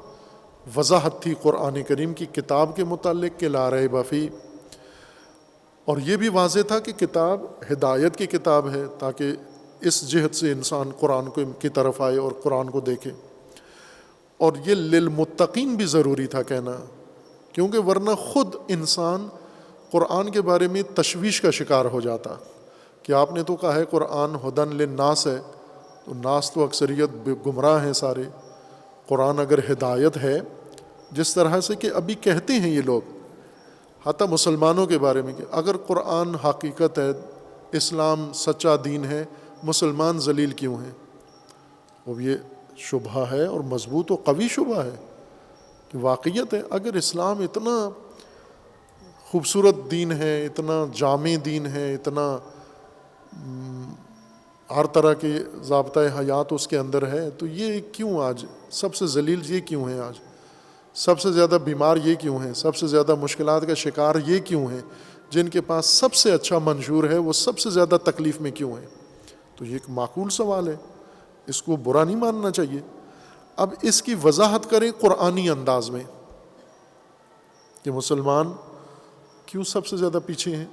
وضاحت تھی قرآن کریم کی کتاب کے متعلق کہ لا ریب فی، اور یہ بھی واضح تھا کہ کتاب ہدایت کی کتاب ہے، تاکہ اس جہت سے انسان قرآن کی طرف آئے اور قرآن کو دیکھے۔ اور یہ للمتقین بھی ضروری تھا کہنا، کیونکہ ورنہ خود انسان قرآن کے بارے میں تشویش کا شکار ہو جاتا کہ آپ نے تو کہا ہے قرآن ہدن للناس ہے، تو ناس تو اکثریت گمراہ ہیں سارے۔ قرآن اگر ہدایت ہے، جس طرح سے کہ ابھی کہتے ہیں یہ لوگ حتیٰ مسلمانوں کے بارے میں کہ اگر قرآن حقیقت ہے، اسلام سچا دین ہے، مسلمان ذلیل کیوں ہیں؟ وہ یہ شبہ ہے اور مضبوط و قوی شبہ ہے کہ واقعیت ہے اگر اسلام اتنا خوبصورت دین ہے، اتنا جامع دین ہے، اتنا ہر طرح کے ضابطۂ حیات اس کے اندر ہے، تو یہ کیوں آج سب سے ذلیل یہ کیوں ہیں؟ آج سب سے زیادہ بیمار یہ کیوں ہیں؟ سب سے زیادہ مشکلات کا شکار یہ کیوں ہیں؟ جن کے پاس سب سے اچھا منشور ہے وہ سب سے زیادہ تکلیف میں کیوں ہیں؟ تو یہ ایک معقول سوال ہے، اس کو برا نہیں ماننا چاہیے۔ اب اس کی وضاحت کریں قرآنی انداز میں کہ مسلمان کیوں سب سے زیادہ پیچھے ہیں۔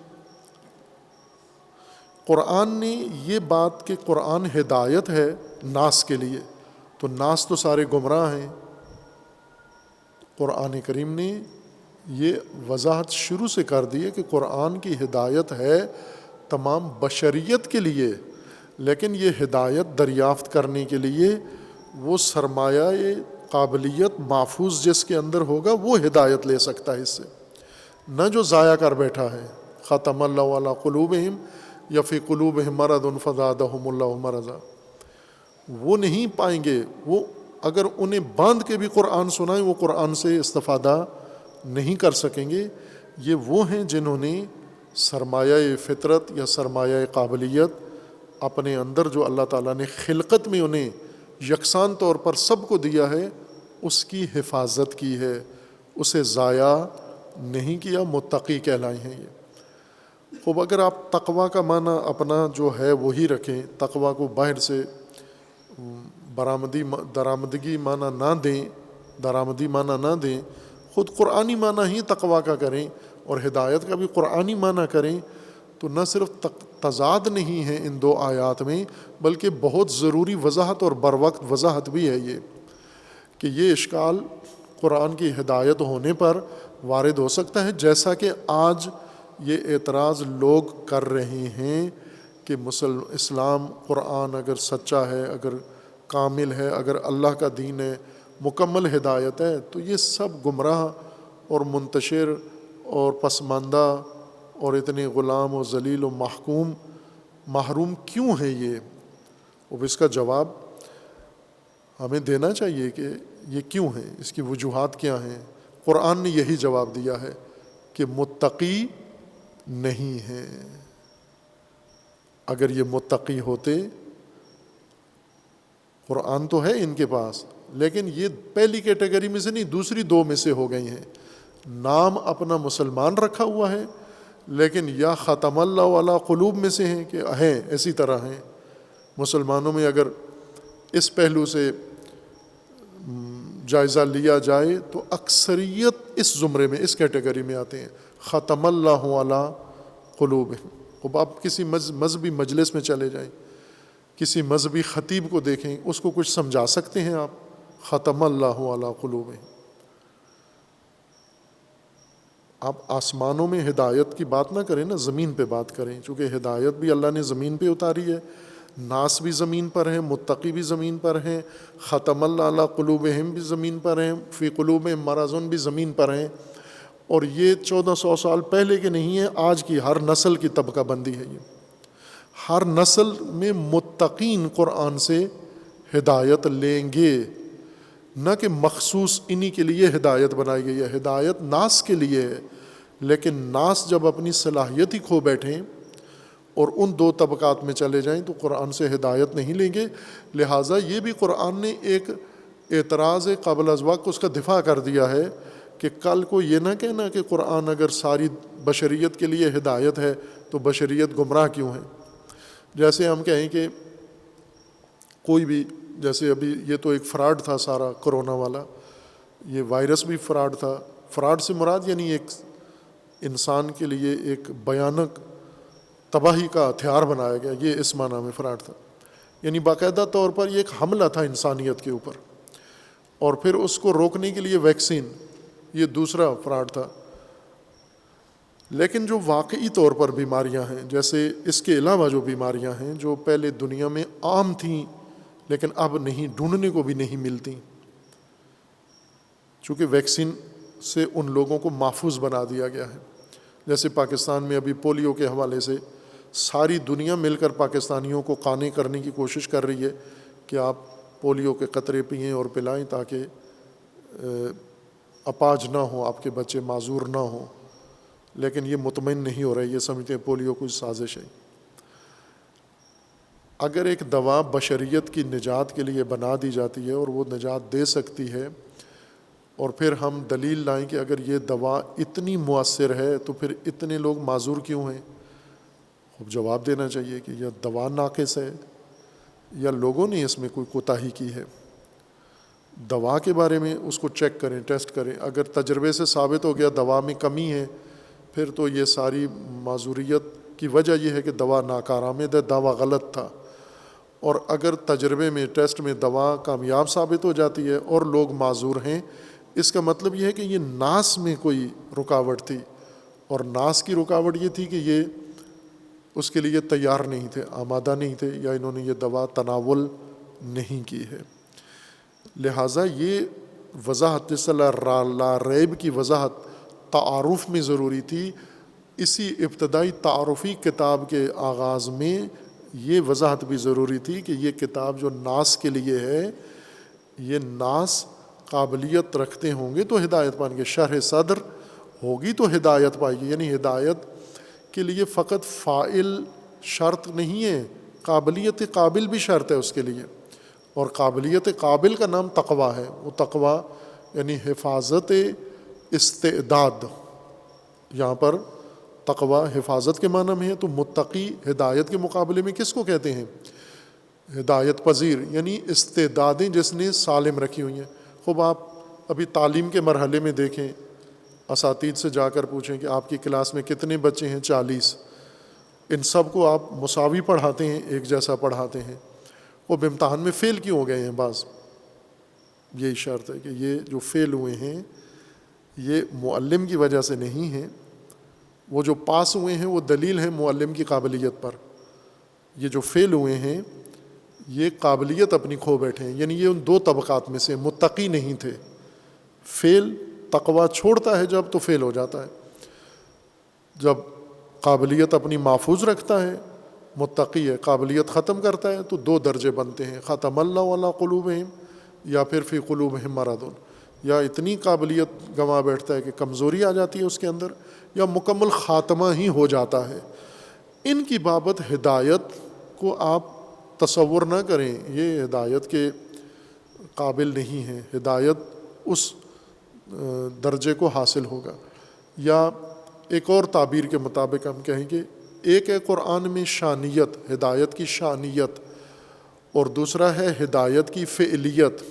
قرآن نے یہ بات کہ قرآن ہدایت ہے ناس کے لیے، تو ناس تو سارے گمراہ ہیں۔ قرآن کریم نے یہ وضاحت شروع سے کر دی ہے کہ قرآن کی ہدایت ہے تمام بشریت کے لیے، لیکن یہ ہدایت دریافت کرنے کے لیے وہ سرمایہ قابلیت محفوظ جس کے اندر ہوگا وہ ہدایت لے سکتا ہے اس سے، نہ جو ضائع کر بیٹھا ہے۔ ختم اللہ علی قلوبہم یا فی قلوبہم مرض فزادہم اللہ مرضا، وہ نہیں پائیں گے۔ وہ اگر انہیں باندھ کے بھی قرآن سنائیں وہ قرآن سے استفادہ نہیں کر سکیں گے۔ یہ وہ ہیں جنہوں نے سرمایہ فطرت یا سرمایہ قابلیت اپنے اندر جو اللہ تعالیٰ نے خلقت میں انہیں یکساں طور پر سب کو دیا ہے، اس کی حفاظت کی ہے، اسے ضائع نہیں کیا، متقی کہلائے ہیں یہ۔ خوب اگر آپ تقویٰ کا معنی اپنا جو ہے وہی رکھیں، تقویٰ کو باہر سے درآمدگی معنی نہ دیں، خود قرآنی معنی ہی تقویٰ کا کریں اور ہدایت کا بھی قرآنی معنی کریں، تو نہ صرف تضاد نہیں ہے ان دو آیات میں، بلکہ بہت ضروری وضاحت اور بروقت وضاحت بھی ہے یہ کہ یہ اشکال قرآن کی ہدایت ہونے پر وارد ہو سکتا ہے، جیسا کہ آج یہ اعتراض لوگ کر رہے ہیں کہ اسلام قرآن اگر سچا ہے، اگر کامل ہے، اگر اللہ کا دین ہے، مکمل ہدایت ہے، تو یہ سب گمراہ اور منتشر اور پسماندہ اور اتنے غلام و ذلیل و محروم کیوں ہیں یہ؟ اب اس کا جواب ہمیں دینا چاہیے کہ یہ کیوں ہیں، اس کی وجوہات کیا ہیں۔ قرآن نے یہی جواب دیا ہے کہ متقی نہیں ہیں۔ اگر یہ متقی ہوتے، قرآن تو ہے ان کے پاس، لیکن یہ پہلی کیٹیگری میں سے نہیں، دوسری 2 میں سے ہو گئی ہیں۔ نام اپنا مسلمان رکھا ہوا ہے، لیکن یا ختم اللہ علی قلوب میں سے ہیں کہ ہیں ایسی طرح ہیں. مسلمانوں میں اگر اس پہلو سے جائزہ لیا جائے تو اکثریت اس زمرے میں، اس کیٹیگری میں آتے ہیں، ختم اللہ علی قلوبہم. اب آپ کسی مذہبی مجلس میں چلے جائیں، کسی مذہبی خطیب کو دیکھیں، اس کو کچھ سمجھا سکتے ہیں آپ؟ ختم اللہ علی قلوبہم. آپ آسمانوں میں ہدایت کی بات نہ کریں نا، زمین پہ بات کریں، چونکہ ہدایت بھی اللہ نے زمین پہ اتاری ہے، ناس بھی زمین پر ہیں، متقی بھی زمین پر ہیں، ختم اللہ علی قلوبہم بھی زمین پر ہیں، فی قلوبہم مرض بھی زمین پر ہیں. اور یہ 1400 سال پہلے کے نہیں ہیں، آج کی ہر نسل کی طبقہ بندی ہے. یہ ہر نسل میں متقین قرآن سے ہدایت لیں گے، نہ کہ مخصوص انہی کے لیے ہدایت بنائی گئی ہے. ہدایت ناس کے لیے ہے، لیکن ناس جب اپنی صلاحیت ہی کھو بیٹھیں اور ان دو طبقات میں چلے جائیں تو قرآن سے ہدایت نہیں لیں گے. لہٰذا یہ بھی قرآن نے ایک اعتراض قبل از وقت اس کا دفاع کر دیا ہے کہ کل کو یہ نہ کہنا کہ قرآن اگر ساری بشریت کے لیے ہدایت ہے تو بشریت گمراہ کیوں ہے. جیسے ہم کہیں کہ کوئی بھی، جیسے ابھی یہ تو ایک فراڈ تھا سارا کرونا والا، یہ وائرس بھی فراڈ تھا. فراڈ سے مراد یعنی ایک انسان کے لیے ایک بھیانک تباہی کا ہتھیار بنایا گیا، یہ اس معنی میں فراڈ تھا. یعنی باقاعدہ طور پر یہ ایک حملہ تھا انسانیت کے اوپر، اور پھر اس کو روکنے کے لیے ویکسین، یہ دوسرا فراڈ تھا. لیکن جو واقعی طور پر بیماریاں ہیں، جیسے اس کے علاوہ جو بیماریاں ہیں جو پہلے دنیا میں عام تھیں لیکن اب نہیں، ڈھونڈنے کو بھی نہیں ملتی، چونکہ ویکسین سے ان لوگوں کو محفوظ بنا دیا گیا ہے. جیسے پاکستان میں ابھی پولیو کے حوالے سے ساری دنیا مل کر پاکستانیوں کو قانع کرنے کی کوشش کر رہی ہے کہ آپ پولیو کے قطرے پئیں اور پلائیں تاکہ اپاج نہ ہوں، آپ کے بچے معذور نہ ہوں. لیکن یہ مطمئن نہیں ہو رہے، یہ سمجھتے ہیں پولیو کوئی سازش ہے. اگر ایک دوا بشریت کی نجات کے لیے بنا دی جاتی ہے اور وہ نجات دے سکتی ہے، اور پھر ہم دلیل لائیں کہ اگر یہ دوا اتنی مؤثر ہے تو پھر اتنے لوگ معذور کیوں ہیں، اب جواب دینا چاہیے کہ یہ دوا ناقص ہے یا لوگوں نے اس میں کوئی کوتاہی کی ہے. دوا کے بارے میں اس کو چیک کریں، ٹیسٹ کریں. اگر تجربے سے ثابت ہو گیا دوا میں کمی ہے، پھر تو یہ ساری معذوریت کی وجہ یہ ہے کہ دوا ناکارآمد ہے، دوا غلط تھا. اور اگر تجربے میں، ٹیسٹ میں دوا کامیاب ثابت ہو جاتی ہے اور لوگ معذور ہیں، اس کا مطلب یہ ہے کہ یہ ناس میں کوئی رکاوٹ تھی، اور ناس کی رکاوٹ یہ تھی کہ یہ اس کے لیے تیار نہیں تھے، آمادہ نہیں تھے، یا انہوں نے یہ دوا تناول نہیں کی ہے. لہٰذا یہ وضاحت، جس لا ریب کی وضاحت تعارف میں ضروری تھی. اسی ابتدائی تعارفی کتاب کے آغاز میں یہ وضاحت بھی ضروری تھی کہ یہ کتاب جو ناس کے لیے ہے، یہ ناس قابلیت رکھتے ہوں گے تو ہدایت پائیں گے، شرح صدر ہوگی تو ہدایت پائے گی. یعنی ہدایت کے لیے فقط فاعل شرط نہیں ہے، قابلیت قابل بھی شرط ہے اس کے لیے. اور قابلیت قابل کا نام تقویٰ ہے. وہ تقویٰ یعنی حفاظت استعداد. یہاں پر تقویٰ حفاظت کے معنی میں ہے، تو متقی ہدایت کے مقابلے میں کس کو کہتے ہیں؟ ہدایت پذیر، یعنی استعدادیں جس نے سالم رکھی ہوئی ہیں. خوب آپ ابھی تعلیم کے مرحلے میں دیکھیں، اساتید سے جا کر پوچھیں کہ آپ کی کلاس میں کتنے بچے ہیں؟ 40. ان سب کو آپ مساوی پڑھاتے ہیں، ایک جیسا پڑھاتے ہیں، وہ امتحان میں فیل کیوں ہو گئے ہیں بعض؟ یہی شرط ہے کہ یہ جو فیل ہوئے ہیں یہ معلم کی وجہ سے نہیں ہیں، وہ جو پاس ہوئے ہیں وہ دلیل ہے معلم کی قابلیت پر. یہ جو فیل ہوئے ہیں یہ قابلیت اپنی کھو بیٹھے ہیں. یعنی یہ ان دو طبقات میں سے متقی نہیں تھے. فیل تقویٰ چھوڑتا ہے جب تو فیل ہو جاتا ہے، جب قابلیت اپنی محفوظ رکھتا ہے متقی ہے، قابلیت ختم کرتا ہے تو دو درجے بنتے ہیں، ختم اللہ علی قلوبہم یا پھر فی قلوبہم مرض. یا اتنی قابلیت گنوا بیٹھتا ہے کہ کمزوری آ جاتی ہے اس کے اندر، یا مکمل خاتمہ ہی ہو جاتا ہے. ان کی بابت ہدایت کو آپ تصور نہ کریں، یہ ہدایت کے قابل نہیں ہیں. ہدایت اس درجے کو حاصل ہوگا. یا ایک اور تعبیر کے مطابق ہم کہیں گے، ایک ہے قرآن میں شانیت، ہدایت کی شانیت، اور دوسرا ہے ہدایت کی فعلیت۔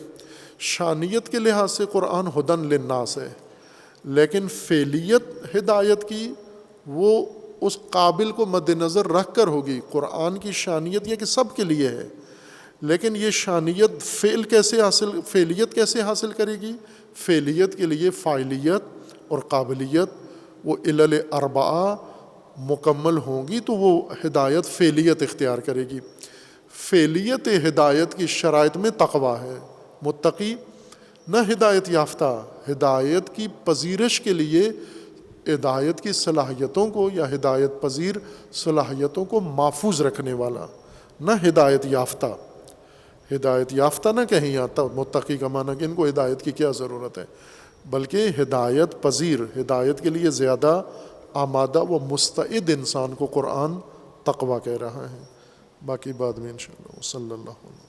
شانیت کے لحاظ سے قرآن ہدن للناس ہے، لیکن فعلیت ہدایت کی وہ اس قابل کو مد نظر رکھ کر ہوگی۔ قرآن کی شانیت یہ کہ سب کے لیے ہے، لیکن یہ شانیت فعلیت کیسے حاصل کرے گی؟ فعلیت کے لیے فاعلیت اور قابلیت وہ علل اربعہ مکمل ہوں گی تو وہ ہدایت فعلیت اختیار کرے گی۔ فعلیت ہدایت کی شرائط میں تقویٰ ہے۔ متقی نہ ہدایت یافتہ، ہدایت کی پذیرش کے لیے ہدایت کی صلاحیتوں کو یا ہدایت پذیر صلاحیتوں کو محفوظ رکھنے والا، نہ ہدایت یافتہ۔ ہدایت یافتہ نہ کہیں آتا متقی کا معنی کہ ان کو ہدایت کی کیا ضرورت ہے، بلکہ ہدایت پذیر، ہدایت کے لیے زیادہ آمادہ و مستعد انسان کو قرآن تقویٰ کہہ رہا ہے۔ باقی بعد میں انشاءاللہ۔ صلی اللہ علیہ وسلم۔